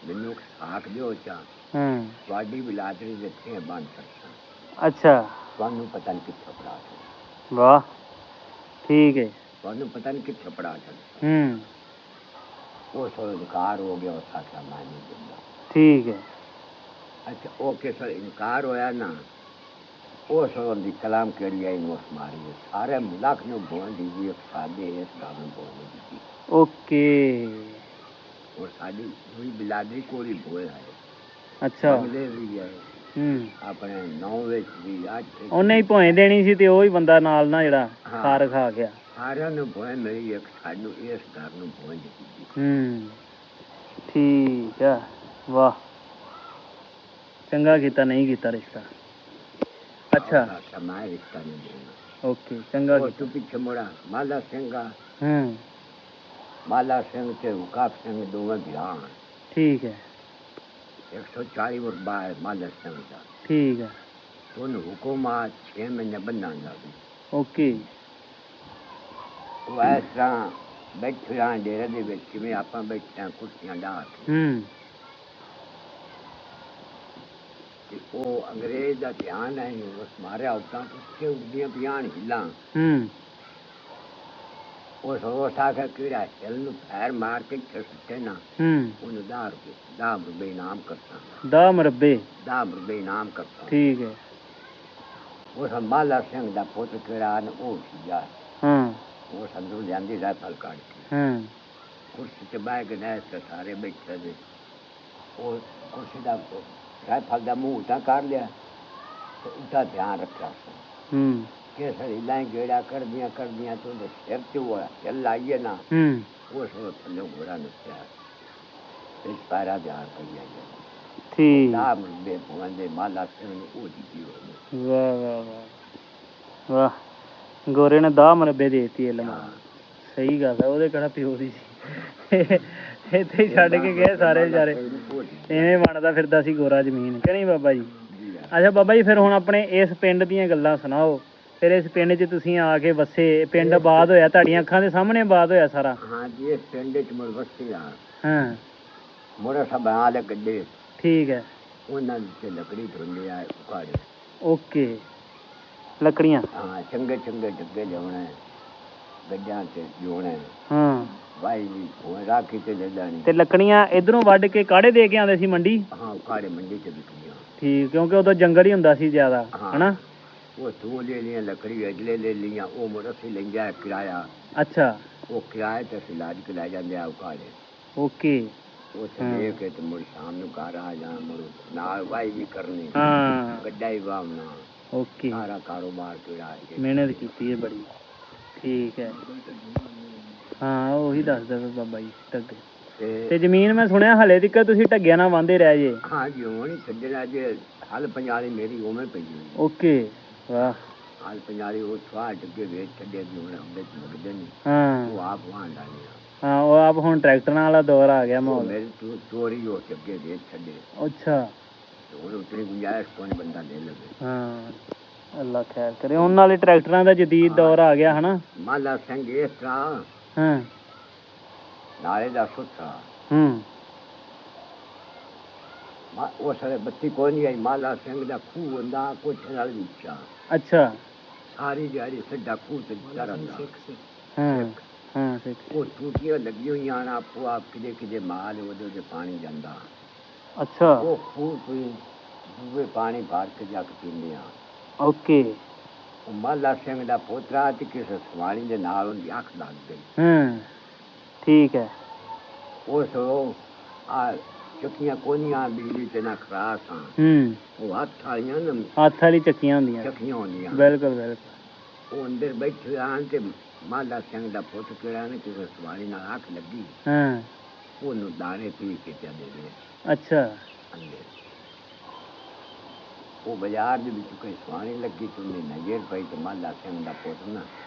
मैनू साख दो चा ਤੁਹਾਡੀ ਬਿਲਾਦਰੀ ਦਿੱਤੇ ਬੰਦ ਕਰਤਾ ਅੱਛਾ ਤੁਹਾਨੂੰ ਪਤਾ ਨਹੀਂ ਕਿੱਥੇ ਪੜਾ ਤਾ ਵਾਹ ਠੀਕ ਹੈ ਤੁਹਾਨੂੰ ਪਤਾ ਨਹੀਂ ਕਿੱਥੇ ਪੜਾ ਤਾ ਉਹ ਸੋ ਇਨਕਾਰ ਹੋ ਗਿਆ ਉਸ ਆਖਿਆ ਮੈਂ ਨਹੀਂ ਦਿੰਦਾ ਠੀਕ ਹੈ ਅੱਛਾ ਓਕੇ ਸਰ ਇਨਕਾਰ ਹੋਇਆ ਨਾ ਉਸ ਦੀ ਕਲਾਮ ਕਿਹੜੀ ਆਈ ਨੂੰ ਮਾਰੀ ਸਾਰੇ ਮੁਲਕ ਨੂੰ ਬੋਲ ਦੀਦੀ ਸਾਡੇ ਇਸ ਕੰਮ ਨੂੰ ਬੋਲ ਦਿੱਤੀ ਓਕੇ ਉਹ ਸਾਡੀ ਪੂਰੀ ਬਿਲਾਦਰੀ ਕੋਲੀ ਬੋਲ ਹੈ ਅੱਛਾ ਬੰਗਲੇ ਵੀ ਹੈ ਆਪਣੇ 9 ਵਿੱਚ ਵੀ ਅੱਜ ਉਹਨੇ ਹੀ ਭੋਏ ਦੇਣੀ ਸੀ ਤੇ ਉਹ ਹੀ ਬੰਦਾ ਨਾਲ ਨਾ ਜਿਹੜਾ ਖਾਰ ਖਾ ਗਿਆ ਸਾਰਿਆਂ ਨੂੰ ਭੋਏ ਮੇਰੀ ਇੱਕ ਸਾਨੂੰ ਇਸ ਘਰ ਨੂੰ ਭੋਏ ਦਿੱਤੀ ਠੀਕ ਆ ਵਾਹ ਚੰਗਾ ਕੀਤਾ ਨਹੀਂ ਕੀਤਾ ਰਿਸ਼ਤਾ ਅੱਛਾ ਮੈਂ ਰਿਸ਼ਤਾ ਨਹੀਂ ਦੇਣਾ ਓਕੇ ਚੰਗਾ ਤੂੰ ਪਿੱਛੇ ਮੁੜਾ ਮਾਲਾ ਸਿੰਘਾ ਮਾਲਾ ਸਿੰਘ ਤੇ ਹੁਕਾਬ ਸਿੰਘ ਦੋਵੇਂ ਭਰਾ ਠੀਕ ਹੈ 140 ਵਰ ਬਾਹਰ ਮਾਲਾ ਸਿੰਘ ਦਾ ਠੀਕ ਹੈ ਉਹਨੂੰ ਹੁਕਮ ਆ 6 ਮਹੀਨੇ ਬੰਨਣ ਦਾ ਓਕੇ ਉਹ ਇਸ ਤਰ੍ਹਾਂ ਬੈਠਿਆ ਡੇਰੇ ਦੇ ਵਿੱਚ ਜਿਵੇਂ ਆਪਾਂ ਬੈਠਿਆ ਕੁਰਸੀਆਂ ਢਾਹ ਕੇ ਉਹ ਅੰਗਰੇਜ਼ ਦਾ ਧਿਆਨ ਹੈ ਉਸ ਮਾਰਿਆ ਉਤਾਂ ਉੱਤੇ ਉੱਡੀਆਂ ਪਿਆਣ ਹਿੱਲਾਂ ਉਸ ਰੋਸਾ ਕੇ ਕਿਹੜਾ ਹਿੱਲ ਨੂੰ ਫੈਰ ਮਾਰ ਕੇ ਛੱਟੇ ਨਾ ਉਹਨੂੰ 10 ਰੁਪਏ ਇਨਾਮ ਕਰਤਾ 10 ਰੁਪਏ ਇਨਾਮ ਕਰਤਾ ਠੀਕ ਹੈ ਉਸ ਮਾਲਾ ਸਿੰਘ ਦਾ ਪੁੱਤ ਕਿਹੜਾ ਉਹ ਸੀ ਜਾ ਉਹ ਸੰਦੂ ਲਿਆਂਦੀ ਰਾਇਫਲ ਕੱਢ ਕੇ ਕੁਰਸੀ ਤੇ ਬਹਿ ਕੇ ਨੇ ਸਾਰੇ ਬੈਠੇ ਦੇ ਉਹ ਕੁਰਸੀ ਦਾ ਰਾਇਫਲ ਦਾ ਮੂੰਹ ਤਾਂ ਕਰ ਲਿਆ ਤੇ ਉਹਦਾ ਧਿਆਨ ਰੱਖਿਆ ਕਿ ਸਰੀ ਲਾਈ ਗੇੜਾ ਕਰਦੀਆਂ ਤੋਂ ਸਿਰ ਚ ਹੋਇਆ ਚੱਲ ਆਈਏ ਨਾ ਉਸ ਥੱਲੇ ਘੋੜਾ ਨੱਚਿਆ ਇਸ ਪਾਰਾ ਧਿਆਨ ਕਰਿਆ ਠੀਕ ਨਾਮ ਦੇ ਪਵੰਦੇ ਮਾਲਾ ਸਿੰਘ ਨੂੰ ਉਹ ਦਿੱਤੀ ਵਾਹ ਵਾਹ ਵਾਹ ਵਾਹ ਗੋਰੇ ਨੇ 10 ਮਰਬੇ ਦੇਤੀ ਇਹ ਲਮਾ ਸਹੀ ਗੱਲ ਹੈ ਉਹਦੇ ਕਿਹੜਾ ਪਿਓ ਦੀ ਸੀ ਇੱਥੇ ਛੱਡ ਕੇ ਗਏ ਸਾਰੇ ਵਿਚਾਰੇ ਐਵੇਂ ਬਣਦਾ ਫਿਰਦਾ ਸੀ ਗੋਰਾ ਜ਼ਮੀਨ ਕਿ ਨਹੀਂ ਬਾਬਾ ਜੀ ਅੱਛਾ ਬਾਬਾ ਜੀ ਫਿਰ ਹੁਣ ਆਪਣੇ ਇਸ ਪਿੰਡ ਦੀਆਂ ਗੱਲਾਂ ਸੁਣਾਓ ਫਿਰ ਇਸ ਪਿੰਡ 'ਚ ਤੁਸੀਂ ਆ ਕੇ ਵਸੇ ਪਿੰਡ ਆਬਾਦ ਹੋਇਆ ਤੁਹਾਡੀਆਂ ਅੱਖਾਂ ਦੇ ਸਾਹਮਣੇ ਆਬਾਦ ਹੋਇਆ ਸਾਰਾ ਹਾਂ ਜੀ ਇਸ ਪਿੰਡ 'ਚ ਮੁੜ ਵਸੇ ਆ ਹਾਂ ਮੋੜਾ ਸਭ ਬਣਾ ਲੈ ਗੱਡੇ ਠੀਕ ਹੈ ਉਹਨਾਂ ਦੇ ਲੱਕੜੀ ਧੁੰਦੇ ਆ ਉਕਾੜੇ ਓਕੇ ਲੱਕੜੀਆਂ ਹਾਂ ਚੰਗੇ ਡੱਗੇ ਲਿਆਉਣੇ ਗੱਡਾਂ ਤੇ ਜੋਣੇ ਭਾਈ ਉਹ ਰਾਖੀ ਤੇ ਲੈ ਜਾਣੀ ਤੇ ਲੱਕੜੀਆਂ ਇਧਰੋਂ ਵੱਢ ਕੇ ਕਾੜੇ ਦੇ ਕੇ ਆਉਂਦੇ ਸੀ ਮੰਡੀ ਹਾਂ ਕਾੜੇ ਮੰਡੀ ਚ ਵਿਕਦੀਆਂ ਠੀਕ ਕਿਉਂਕਿ ਉਦੋਂ ਜੰਗਲ ਹੀ ਹੁੰਦਾ ਸੀ ਜ਼ਿਆਦਾ ਹਨਾ ਉਹ ਤੂੰ ਲੈ ਲਈਆਂ ਲੱਕੜੀ ਅਜਲੇ ਲੈ ਲਈਆਂ ਉਹ ਮੁੜ ਅਸੀਂ ਲੈਂਦਾ ਕਿਰਾਇਆ ਅੱਛਾ ਉਹ ਕਿਰਾਏ ਤੇ ਅਸੀਂ ਲਾਜ ਕੇ ਲੈ ਜਾਂਦੇ ਆ ਕਾੜੇ ਓਕੇ ਉੱਥੇ ਦੇਖ ਕੇ ਤੇ ਮੁੜ ਸ਼ਾਮ ਨੂੰ ਘਰ ਆ ਜਾਣਾ, ਮੁੜ ਨਾਲ ਵਾਈ ਵੀ ਕਰਨੀ, ਗੱਡਾ ਹੀ ਵਾਹਣਾ। ਓਕੇ, ਸਾਰਾ ਕਾਰੋਬਾਰ ਕਿਹੜਾ ਹੈ, ਮਿਹਨਤ ਕੀਤੀ ਹੈ ਬੜੀ। ਠੀਕ ਹੈ, ਹਾਂ ਉਹੀ ਦੱਸਦਾ ਵਾ ਬਾਬਾ ਜੀ ਢੱਗੇ। ਤੇ ਜ਼ਮੀਨ ਮੈਂ ਸੁਣਿਆ ਹਲੇ ਤੱਕ ਤੁਸੀਂ ਢੱਗਿਆਂ ਨਾਲ ਵਾਂਦੇ ਰਹਿ ਜੇ? ਹਾਂ ਜੀ, ਹੁਣ ਹੀ ਛੱਡਣਾ ਜੇ, ਹਲ ਪੰਜਾਲੀ ਮੇਰੀ ਉਵੇਂ ਪਈ ਹੋਈ। ਓਕੇ, ਵਾਹ। ਹਲ ਪੰਜਾਲੀ ਉਹ ਛੁਆ ਡੱਗੇ ਵੇਚ ਛੱਡੇ ਵੀ ਹੁਣ ਉਹਦੇ ਚ ਲੱਗਦੇ ਨਹੀਂ। ਹਾਂ, ਉਹ ਆਪ ਵਾਹਣ ਡਾਲੇ। ਹਾਂ, ਉਹ ਆਪ ਹੁਣ ਟਰੈਕਟਰਾਂ ਵਾਲਾ ਦੌਰ ਆ ਗਿਆ ਮਾਹੌਲ। ਮੇਰੀ ਚੋਰੀ ਹੋ ਕੇ ਅੱਗੇ ਵੇਚ ਛੱਡੇ। ਅੱਛਾ, ਹੁਣ ਉਤਨੀ ਗੁੰਜਾਇਸ਼ ਕੋਈ ਬੰਦਾ ਦੇ ਲਵੇ। ਹਾਂ, ਅੱਲਾ ਖੈਰ ਕਰੇ। ਹੁਣ ਨਾਲੇ ਟਰੈਕਟਰਾਂ ਦਾ ਜਦੀਦ ਦੌਰ ਆ ਗਿਆ ਹਨਾ। ਮਾਲਾ ਸਿੰਘ ਇਸ ਤਰ੍ਹਾਂ, ਹਾਂ, ਨਾਲੇ ਦਾ ਸੁੱਥਾ। ਉਹ ਸਾਰੇ ਬੱਤੀ ਕੋਈ ਨਹੀਂ ਆਈ। ਮਾਲਾ ਸਿੰਘ ਦਾ ਖੂਹ ਹੁੰਦਾ ਕੋਠੇ ਨਾਲ ਉੱਚਾ। ਅੱਛਾ, ਸਾਰੀ ਦਿਹਾੜੀ ਸਿੱਧਾ ਖੂਹ ਤੇ ਚੜ੍ਹਦਾ। ਉਹ ਟੂਟੀਆਂ ਲੱਗੀਆਂ ਹੋਈਆਂ ਨਾ, ਆਪੋ ਆਪ ਕਿਤੇ ਕਿਤੇ ਮਾਲ ਉਹਦੇ ਉਹਦੇ ਪਾਣੀ ਜਾਂਦਾ। ਅੱਛਾ, ਉਹ ਖੂਹ ਤੋਂ ਦੂਏ ਪਾਣੀ ਭਰ ਕੇ ਜਾ ਕੇ ਪੀਂਦੇ ਆ। ਓਕੇ, ਉਹ ਮਾਲਾ ਸਿੰਘ ਦਾ ਪੋਤਰਾ ਤੇ ਕਿਸੇ ਸਵਾਣੀ ਦੇ ਨਾਲ ਉਹਦੀ ਅੱਖ ਲੱਗ ਗਈ। ਠੀਕ ਹੈ, ਉਸ ਆ ਚੱਕੀਆਂ ਕੋਨੀਆਂ ਬਿਜਲੀ ਤੇ ਨਾ ਖਰਾਸ ਆ। ਉਹ ਹੱਥ ਵਾਲੀਆਂ ਨਾ, ਹੱਥ ਵਾਲੀ ਚੱਕੀਆਂ ਹੁੰਦੀਆਂ, ਚੱਕੀਆਂ ਹੁੰਦੀਆਂ। ਬਿਲਕੁਲ ਬਿਲਕੁਲ। ਉਹ ਅੰਦਰ ਬੈਠੇ ਆਣ ਤੇ ਮਾਲਾ ਸਿੰਘ ਦਾ ਪੁੱਤ ਕਿਹੜਾ ਨੇ ਕਿਸੇ ਸਵਾਣੀ ਨਾਲ ਅੱਖ ਲੱਗੀ, ਉਹਨੂੰ ਦਾਣੇ ਪੀ ਕੇ ਚਲੇ ਗਏ। ਅੱਛਾ, ਉਹ ਬਾਜ਼ਾਰ ਦੇ ਵਿੱਚ ਕੋਈ ਸਵਾਣੀ ਲੱਗੀ ਤੇ ਉਹਨੇ ਨਜ਼ਰ ਪਈ ਤੇ ਮਾਲਾ ਸਿੰਘ ਦਾ ਪੁੱਤ ਨਾ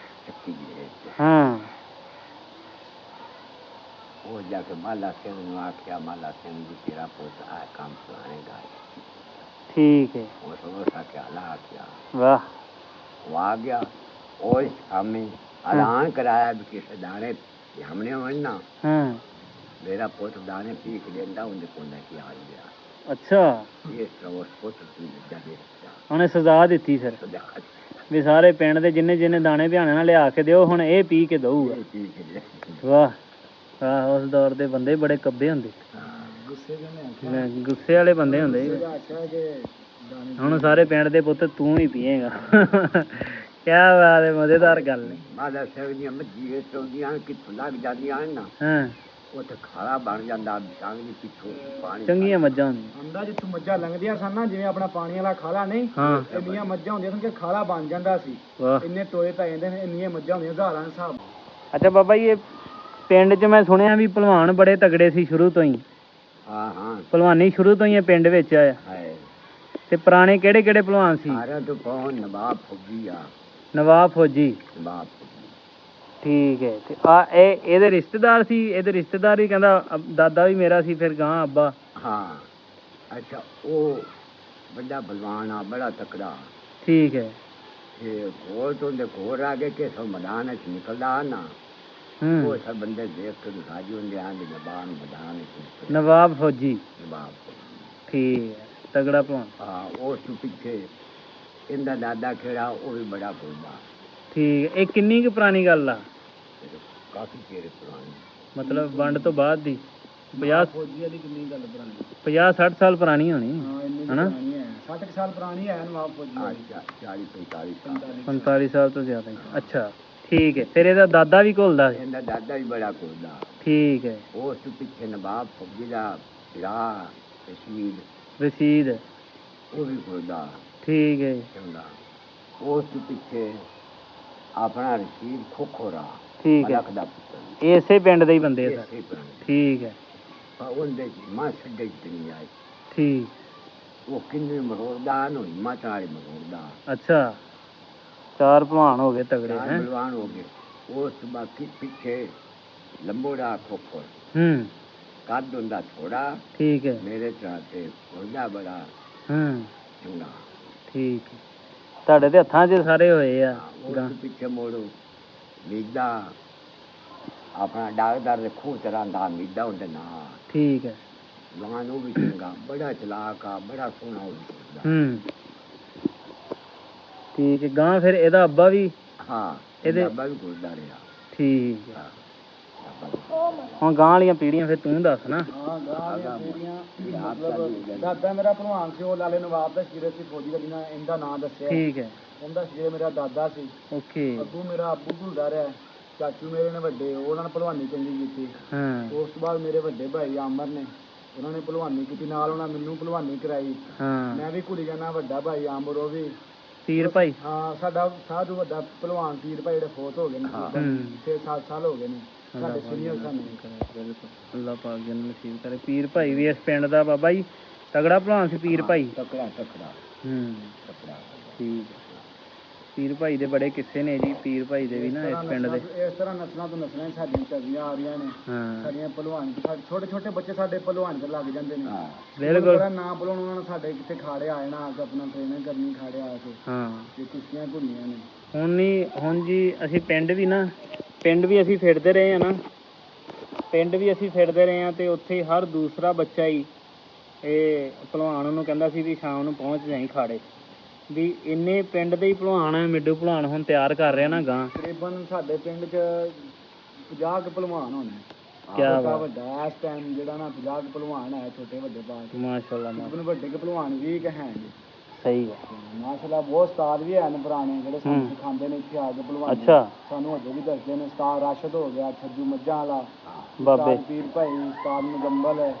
ਚੱਕੀ ਗਏ। ਉਹ ਜਾ ਕੇ ਮਾਲਾ ਸਿੰਘ ਨੂੰ ਆਖਿਆ, ਮਾਲਾ ਸਿੰਘ ਜੀ ਤੇਰਾ ਪੁੱਤ ਆ ਕੰਮ ਸੁਣਾਏਗਾ। ਠੀਕ ਹੈ, ਉਸ ਆਖਿਆ ਲਾ ਆਖਿਆ। ਵਾਹ, ਉਹ ਆ ਗਿਆ। ਉਹ ਸ਼ਾਮੀ ਐਲਾਨ ਕਰਾਇਆ ਵੀ ਕਿਸੇ ਦਾਣੇ ਹਮਨੇ ਹੋਣ ਨਾ, ਮੇਰਾ ਪੁੱਤ ਦਾਣੇ ਪੀ ਕੇ ਲੈਂਦਾ, ਉਹਦੇ ਕੋਲ ਲੈ ਕੇ ਆ ਗਿਆ। ਅੱਛਾ, ਇਸ ਤਰ੍ਹਾਂ ਉਸ ਪੁੱਤ ਨੂੰ ਉਹਨੇ ਸਜ਼ਾ ਦਿੱਤੀ ਫਿਰ ਵੀ ਸਾਰੇ ਪਿੰਡ ਦੇ ਜਿੰਨੇ ਜਿੰਨੇ ਦਾਣੇ ਭਿਆਣੇ ਨਾਲ ਲਿਆ ਕੇ ਦਿਓ, ਹੁਣ ਇਹ ਪੀ ਕੇ ਦਊਗਾ। ਵਾਹ, ਆਹ ਉਸ ਦੌਰ ਦੇ ਬੰਦੇ ਬੜੇ ਕੱਬੇ ਹੁੰਦੇ, ਗੁੱਸੇ ਵਾਲੇ ਬੰਦੇ ਹੁੰਦੇ। ਹੁਣ ਸਾਰੇ ਪਿੰਡ ਦੇ ਪੁੱਤ ਤੂੰ ਹੀ ਪੀਏਗਾ। ਕਿਆ ਬਾਤ ਹੈ, ਮਜ਼ੇਦਾਰ ਗੱਲ ਹੈ। ਮਾਲਾ ਸਿੰਘ ਦੀਆਂ ਮੱਝੀਆਂ ਚੌਂਦੀਆਂ ਕਿੱਥੋਂ ਲੱਗ ਜਾਂਦੀਆਂ ਹਨ ਨਾ, ਉੱਥੇ ਖਾਰਾ ਬਣ ਜਾਂਦਾ। ਟਾਂਗਲੀ ਪਿੱਛੋਂ ਪਾਣੀ ਚੰਗੀਆਂ ਮੱਝਾਂ ਹੁੰਦੀਆਂ ਹੁੰਦਾ, ਜਿੱਥੋਂ ਮੱਝਾਂ ਲੰਘਦੀਆਂ ਸਨ ਨਾ, ਜਿਵੇਂ ਆਪਣਾ ਪਾਣੀ ਵਾਲਾ ਖਾਲਾ ਨਹੀਂ, ਇੰਨੀਆਂ ਮੱਝਾਂ ਹੁੰਦੀਆਂ ਸਨ ਕਿ ਖਾਲਾ ਬਣ ਜਾਂਦਾ ਸੀ। ਇੰਨੇ ਟੋਏ ਪੈ ਜਾਂਦੇ ਨੇ, ਇੰਨੀਆਂ ਮੱਝਾਂ ਹੁੰਦੀਆਂ ਹਜ਼ਾਰਾਂ ਦੇ ਹਿਸਾਬ। ਅੱਛਾ ਬਾਬਾ ਜੀ, ਇਹ ਪਿੰਡ 'ਚ ਮੈਂ ਸੁਣਿਆ ਵੀ ਭਲਵਾਨ ਬੜੇ ਤਗੜੇ ਸੀ ਸ਼ੁਰੂ ਤੋਂ ਹੀ। ਹਾਂ ਹਾਂ, ਭਲਵਾਨੀ ਸ਼ੁਰੂ ਤੋਂ ਹੀ ਇਹ ਪਿੰਡ ਵਿੱਚ ਆਇਆ। ਤੇ ਪੁਰਾਣੇ ਕਿਹੜੇ ਕਿਹੜੇ ਭਲਵਾਨ ਸੀ? ਸਾਰਿਆਂ ਤੋਂ ਕੌਣ? ਨਵਾਬ ਫੌਜੀ ਆ। ਨਵਾਬ ਫੌਜੀ। ਨਵਾਬ ਫੌਜੀ। ਠੀਕ ਹੈ, ਤੇ ਆ ਇਹ ਇਹਦੇ ਰਿਸ਼ਤੇਦਾਰ ਸੀ? ਇਹਦੇ ਰਿਸ਼ਤੇਦਾਰ ਹੀ ਕਹਿੰਦਾ ਦਾਦਾ ਵੀ ਮੇਰਾ ਸੀ, ਫਿਰ ਗਾਂ ਅੱਬਾ। ਹਾਂ, ਅੱਛਾ, ਉਹ ਵੱਡਾ ਭਲਵਾਨ ਆ, ਬੜਾ ਤਕੜਾ। ਠੀਕ ਹੈ, ਤੇ ਘੋੜ ਤੋਂ ਦੇ ਘੋੜ ਆ ਕੇ ਕਿਸੇ ਮੈਦਾਨ 'ਚ ਨਿਕਲਦਾ ਨਾ, ਉਹ ਸਭ ਬੰਦੇ ਦੇਖ ਕੇ ਰਾਜੀ ਹੁੰਦੇ ਆਂ ਵੀ ਨਵਾਬ ਮੈਦਾਨ 'ਚ। ਨਵਾਬ ਫੌਜੀ। ਨਵਾਬ ਫੌਜੀ। ਠੀਕ ਹੈ, ਤਗੜਾ ਭਲਵਾਨ। ਹਾਂ, ਉਸ ਤੋਂ ਪਿੱਛੇ ਇਹਦਾ ਦਾਦਾ ਕਿਹੜਾ, ਉਹ ਵੀ ਬੜਾ ਘੁਲਦਾ। ਠੀਕ ਹੈ, ਇਹ ਕਿੰਨੀ ਕੁ ਪੁਰਾਣੀ ਗੱਲ ਆ? ਕਾਫੀ ਚਿਰ ਪੁਰਾਣੀ, ਮਤਲਬ ਵੰਡ ਤੋਂ ਬਾਅਦ ਦੀ। 50 ਫੌਜੀਆਂ ਦੀ ਕਿੰਨੀ ਗੱਲ ਪੁਰਾਣੀ? 50-60 ਸਾਲ ਪੁਰਾਣੀ ਹੋਣੀ ਹਨਾ? 60 ਸਾਲ ਪੁਰਾਣੀ ਹੈ ਨਵਾਬ ਫੌਜੀ। 40-45 ਸਾਲ ਤੋਂ ਜ਼ਿਆਦਾ ਹੀ। ਅੱਛਾ, ਠੀਕ ਹੈ, ਫਿਰ ਇਹਦਾ ਦਾਦਾ ਵੀ ਘੁਲਦਾ? ਇਹਦਾ ਦਾਦਾ ਵੀ ਬੜਾ ਘੁਲਦਾ। ਠੀਕ ਹੈ, ਉਸ ਤੋਂ ਪਿੱਛੇ ਨਵਾਬ ਫੌਜੀ ਦਾ ਭਰਾ ਰਸ਼ੀਦ, ਉਹ ਵੀ ਘੁਲਦਾ। ਠੀਕ ਹੈ, ਚੰਗਾ। ਉਸ ਤੋਂ ਪਿੱਛੇ ਆਪਣਾ ਰਸ਼ੀਦ ਖੋਖੋਰਾ। ਠੀਕ ਹੈ, ਇਹ ਇਸੇ ਪਿੰਡ ਦੇ ਹੀ ਬੰਦੇ ਆ? ਠੀਕ ਹੈ, ਉਹਦੇ ਮਾਂ ਛੱਡੇ ਨਹੀਂ ਆਈ। ਠੀਕ, ਉਹ ਕਿੰਨੇ ਮਰੋੜਦਾ ਨੂੰ ਹਿੰਮਤ ਵਾਲੀ ਮਰੋੜਦਾ। ਅੱਛਾ, 4 ਭਲਵਾਨ ਹੋ ਗਏ ਤਗੜੇ। 4 ਭਲਵਾਨ ਹੋ ਗਏ। ਉਸ ਬਾਕੀ ਪਿੱਛੇ ਲੰਬੋੜਾ ਖੋਖਰ। ਕੱਦ ਹੁੰਦਾ ਥੋੜਾ। ਠੀਕ ਹੈ, ਮੇਰੇ ਚਾਹ ਤੇ ਉਹਦਾ ਬੜਾ ਚੰਗਾ। ਠੀਕ ਹੈ, ਤੁਹਾਡੇ ਤੇ ਹੱਥਾਂ 'ਚ ਸਾਰੇ ਹੋਏ ਆ। ਉਸ ਪਿੱਛੇ ਮੋੜੋ ਮੀਦਾ, ਆਪਣਾ ਡਾਕਦਾਰ ਦੇ ਖੂਹ ਤੇ ਰਹਿੰਦਾ ਮੀਦਾ ਉਹਦੇ ਨਾਲ। ਠੀਕ ਹੈ, ਜਵਾਨ ਉਹ ਵੀ ਚੰਗਾ, ਬੜਾ ਚਲਾਕ ਆ, ਬੜਾ ਸੋਹਣਾ ਉਹ ਵੀ। ਠੀਕ ਹੈ, ਗਾਂ ਫਿਰ ਇਹਦਾ ਅੱਬਾ ਵੀ? ਹਾਂ, ਇਹਦਾ ਅੱਬਾ ਵੀ ਗੁਰਦਾ ਰਿਹਾ। ਠੀਕ ਹੈ, ਹੁਣ ਗਾਂ ਵਾਲੀਆਂ ਪੀੜ੍ਹੀਆਂ ਫਿਰ ਤੂੰ ਦੱਸ ਨਾ। ਹਾਂ, ਗਾਂ ਵਾਲੀਆਂ ਪੀੜ੍ਹੀਆਂ ਮਤਲਬ ਦਾਦਾ ਮੇਰਾ ਭਲਵਾਨ ਸੀ, ਉਹ ਲਾਲੇ ਨਵਾਬ ਦਾ ਸ਼ੀਰੇ ਸੀ ਫੌਜੀ ਦਾ, ਜਿਹਨਾਂ ਇਹਦਾ ਨਾਂ ਦੱਸਿਆ। ਠੀਕ ਹੈ, ਉਹਦਾ ਸ਼ੀਰੇ ਮੇਰਾ ਦਾਦਾ ਸੀ। ਓਕੇ, ਅੱਗੂ ਮੇਰਾ ਅੱਬੂ ਘੁਲਦਾ ਰਿਹਾ। ਚਾਚੂ ਮੇਰੇ ਨੇ ਵੱਡੇ, ਉਹਨਾਂ ਨੇ ਭਲਵਾਨੀ ਚੰਗੀ ਕੀਤੀ। ਉਸ ਤੋਂ ਬਾਅਦ ਮੇਰੇ ਵੱਡੇ ਭਾਈ ਆਮਰ ਨੇ, ਉਹਨਾਂ ਨੇ ਭਲਵਾਨੀ ਕੀਤੀ, ਨਾਲ ਉਹਨਾਂ ਮੈਨੂੰ ਭਲਵਾਨੀ ਕਰਾਈ। ਮੈਂ ਵੀ ਘੁਲੀ ਜਾਣਾ, ਵੱਡਾ ਭਾਈ ਆਮਰ ਉਹ ਵੀ ਪੀਰ ਭਾਈ। ਹਾਂ, ਸਾਡਾ ਸਾਧੂ ਵੱਡਾ ਭਲਵਾਨ ਪੀਰ ਭਾਈ ਜਿਹੜੇ ਫੌਤ ਹੋ ਗਏ ਨੇ, 6-7 ਸਾਲ ਹੋ ਗਏ ਨੇ ਸਾਡੇ ਸੀਨੀਅਰ ਸਾਨੂੰ। ਬਿਲਕੁਲ, ਅੱਲਾਹ ਪਾਕ ਜਨ ਨਸੀਬ ਕਰੇ। ਪੀਰ ਭਾਈ ਵੀ ਇਸ ਪਿੰਡ ਦਾ ਬਾਬਾ ਜੀ ਤਗੜਾ ਭਲਵਾਨ ਸੀ ਪੀਰ ਭਾਈ। ਤਕੜਾ ਠੀਕ। ਪੀਰ ਭਾਈ ਦੇ ਬੜੇ ਕਿੱਸੇ ਨੇ ਜੀ, ਪੀਰ ਭਾਈ ਦੇ ਵੀ ਨਾ ਇਸ ਪਿੰਡ ਦੇ। ਇਸ ਤਰ੍ਹਾਂ ਨਸਲਾਂ ਤੋਂ ਨਸਲਾਂ ਸਾਡੀਆਂ ਚੱਲਦੀਆਂ ਆ ਰਹੀਆਂ ਨੇ। ਸਾਡੀਆਂ ਭਲਵਾਨ ਛੋਟੇ ਛੋਟੇ ਬੱਚੇ ਸਾਡੇ ਭਲਵਾਨ ਤੇ ਲੱਗ ਜਾਂਦੇ ਨੇ। ਬਿਲਕੁਲ। ਨਾ ਭਲਵਾਨ ਉਹਨਾਂ ਨੇ ਸਾਡੇ ਕਿੱਥੇ ਖਾੜੇ ਆ ਜਾਣਾ, ਆਪਣਾ ਟ੍ਰੇਨਿੰਗ ਕਰਨੀ ਖਾੜੇ ਆ ਕੇ। ਤੇ ਕੁਸ਼ਤੀਆਂ ਘੁੰਮੀਆਂ ਨੇ। ਹੁਣ ਜੀ ਅਸੀਂ ਪਿੰਡ ਵੀ ਅਸੀਂ ਫਿਰਦੇ ਰਹੇ ਆ ਨਾ, ਤੇ ਉੱਥੇ ਹਰ ਦੂਸਰਾ ਬੱਚਾ ਹੀ ਇਹ ਭਲਵਾਨ ਉਹਨੂੰ ਕਹਿੰਦਾ ਸੀ ਵੀ ਸ਼ਾਮ ਨੂੰ ਪਹੁੰਚ ਜਾਈਂ ਖਾੜੇ। ਵੀ ਇੰਨੇ ਪਿੰਡ ਦੇ ਹੀ ਭਲਵਾਨ, ਮਿੱਡੂ ਭਲਵਾਨ ਹੁਣ ਤਿਆਰ ਕਰ ਰਿਹਾ ਨਾ ਗਾਂ। ਤਕਰੀਬਨ ਸਾਡੇ ਪਿੰਡ 'ਚ 50 ਕੁ ਭਲਵਾਨ ਹੋਣੇ। ਕਿਆ ਵੱਡਾ ਇਸ ਟਾਈਮ ਜਿਹੜਾ ਨਾ 50 ਕੁ ਭਲਵਾਨ ਹੈ, ਛੋਟੇ ਵੱਡੇ ਪਾ ਕੇ। ਮਾਸ਼ਾਅੱਲਾ। ਵੱਡੇ ਕੁ ਭਲਵਾਨ 20 ਕੁ ਹੈ ਨੇ। ਸਹੀ ਹੈ। ਮਾਸ਼ਾਅੱਲਾ ਬਹੁਤ ਉਸਤਾਦ ਵੀ ਹਨ ਪੁਰਾਣੇ, ਜਿਹੜੇ ਸਾਨੂੰ ਸਿਖਾਉਂਦੇ ਨੇ ਇੱਥੇ ਆ ਕੇ ਭਲਵਾਨੀ। ਸਾਨੂੰ ਅਜੇ ਵੀ ਦੱਸਦੇ ਨੇ। ਉਸਤਾਦ ਰਾਸ਼ਦ ਹੋ ਗਿਆ, ਛੱਜੂ ਮੱਝਾਂ ਵਾਲਾ, ਬਾਬੇ ਪੀਰ ਭਾਈ, ਉਸਤਾਦ ਮੁਜੰਬਲ,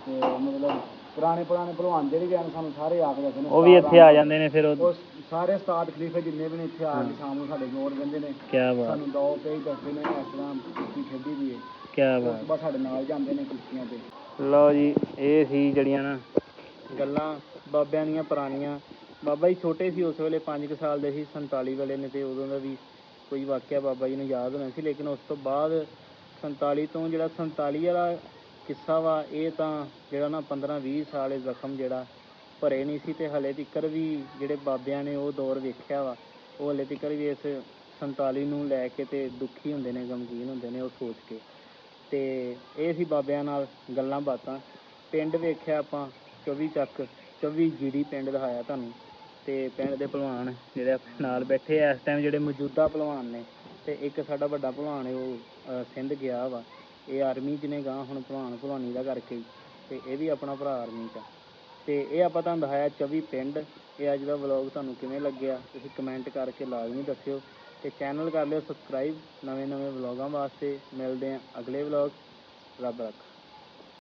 ਤੇ ਮਤਲਬ ਪੁਰਾਣੇ ਭਲਵਾਨ ਜਿਹੜੇ ਵੀ ਹਨ ਸਾਨੂੰ ਸਾਰੇ ਆ ਕੇ ਦੱਸਦੇ ਨੇ। ਉਹ ਵੀ ਇੱਥੇ ਆ ਜਾਂਦੇ ਨੇ ਫਿਰ। ਉਹ ਸਾਰੇ ਉਸਤਾਦ ਖਲੀਫੇ ਜਿੰਨੇ ਵੀ ਨੇ ਇੱਥੇ ਆ ਕੇ ਸ਼ਾਮ ਨੂੰ ਸਾਡੇ ਜ਼ੋਰ ਦਿੰਦੇ ਨੇ। ਸਾਨੂੰ ਦੋ ਪੇਜ ਦੱਸਦੇ ਨੇ ਇਸ ਤਰ੍ਹਾਂ ਕੁਸ਼ਤੀ ਖੇਡੀ ਦੀ ਹੈ। ਉਸ ਤੋਂ ਬਾਅਦ ਸਾਡੇ ਨਾਲ ਜਾਂਦੇ ਨੇ ਕੁਸ਼ਤੀਆਂ ਤੇ। ਲਓ ਜੀ, ਇਹ ਸੀ ਜਿਹੜੀਆਂ ਨਾ ਗੱਲਾਂ ਬਾਬਿਆਂ ਦੀਆਂ ਪੁਰਾਣੀਆਂ। ਬਾਬਾ ਜੀ ਛੋਟੇ ਸੀ ਉਸ ਵੇਲੇ, 5 ਕੁ ਸਾਲ ਦੇ ਸੀ 47 ਵੇਲੇ ਨੇ, ਤੇ ਉਦੋਂ ਦਾ ਵੀ ਕੋਈ ਵਾਕਿਆ ਬਾਬਾ ਜੀ ਨੂੰ ਯਾਦ ਹੋਣਾ ਸੀ। ਲੇਕਿਨ ਉਸ ਤੋਂ ਬਾਅਦ 47 ਤੋਂ ਜਿਹੜਾ 47 ਵਾਲਾ ਕਿੱਸਾ ਵਾ, ਇਹ ਤਾਂ ਜਿਹੜਾ ਨਾ 15-20 ਸਾਲ ਇਹ ਜ਼ਖਮ ਜਿਹੜਾ ਭਰੇ ਨਹੀਂ ਸੀ। ਤੇ ਹਲੇ ਤੀਕਰ ਵੀ ਜਿਹੜੇ ਬਾਬਿਆਂ ਨੇ ਉਹ ਦੌਰ ਵੇਖਿਆ ਵਾ, ਉਹ ਹਲੇ ਤੀਕਰ ਵੀ ਇਸ 47 ਨੂੰ ਲੈ ਕੇ ਤੇ ਦੁਖੀ ਹੁੰਦੇ ਨੇ, ਗਮਗੀਨ ਹੁੰਦੇ ਨੇ ਉਹ ਸੋਚ ਕੇ। ਤੇ ਇਹ ਸੀ ਬਾਬਿਆਂ ਨਾਲ ਗੱਲਾਂ ਬਾਤਾਂ। ਪਿੰਡ ਵੇਖਿਆ ਆਪਾਂ 24 ਚੱਕ, 24 ਜੀਡੀ ਪਿੰਡ ਦਿਖਾਇਆ ਤੁਹਾਨੂੰ। ਤੇ ਪਿੰਡ ਦੇ ਭਲਵਾਨ ਜਿਹੜੇ ਆਪਣੇ ਨਾਲ ਬੈਠੇ ਆ ਇਸ ਟਾਈਮ, ਜਿਹੜੇ ਮੌਜੂਦਾ ਭਲਵਾਨ ਨੇ। ਤੇ ਇੱਕ ਸਾਡਾ ਵੱਡਾ ਭਲਵਾਨ ਉਹ ਸਿੰਧ ਗਿਆ ਵਾ, ਇਹ ਆਰਮੀ 'ਚ ਨੇ ਗਾਂ ਹੁਣ ਭਲਵਾਨੀ ਦਾ ਕਰਕੇ। ਤੇ ਇਹ ਵੀ ਆਪਣਾ ਭਰਾ ਆਰਮੀ 'ਚ ਆ। ਤੇ ਇਹ ਆਪਾਂ ਤੁਹਾਨੂੰ ਦਿਖਾਇਆ 24 ਪਿੰਡ। ਇਹ ਅੱਜ ਦਾ ਵਲੋਗ ਤੁਹਾਨੂੰ ਕਿਵੇਂ ਲੱਗਿਆ ਤੁਸੀਂ ਕਮੈਂਟ ਕਰਕੇ ਲਾਜ਼ਮੀ ਦੱਸਿਓ। ਤੇ ਚੈਨਲ ਕਰ ਲਿਓ ਸਬਸਕ੍ਰਾਈਬ ਨਵੇਂ ਵਲੋਗਾਂ ਵਾਸਤੇ। ਮਿਲਦੇ ਹਾਂ ਅਗਲੇ ਵਲੋਗ। ਰੱਬ ਰੱਖਾ।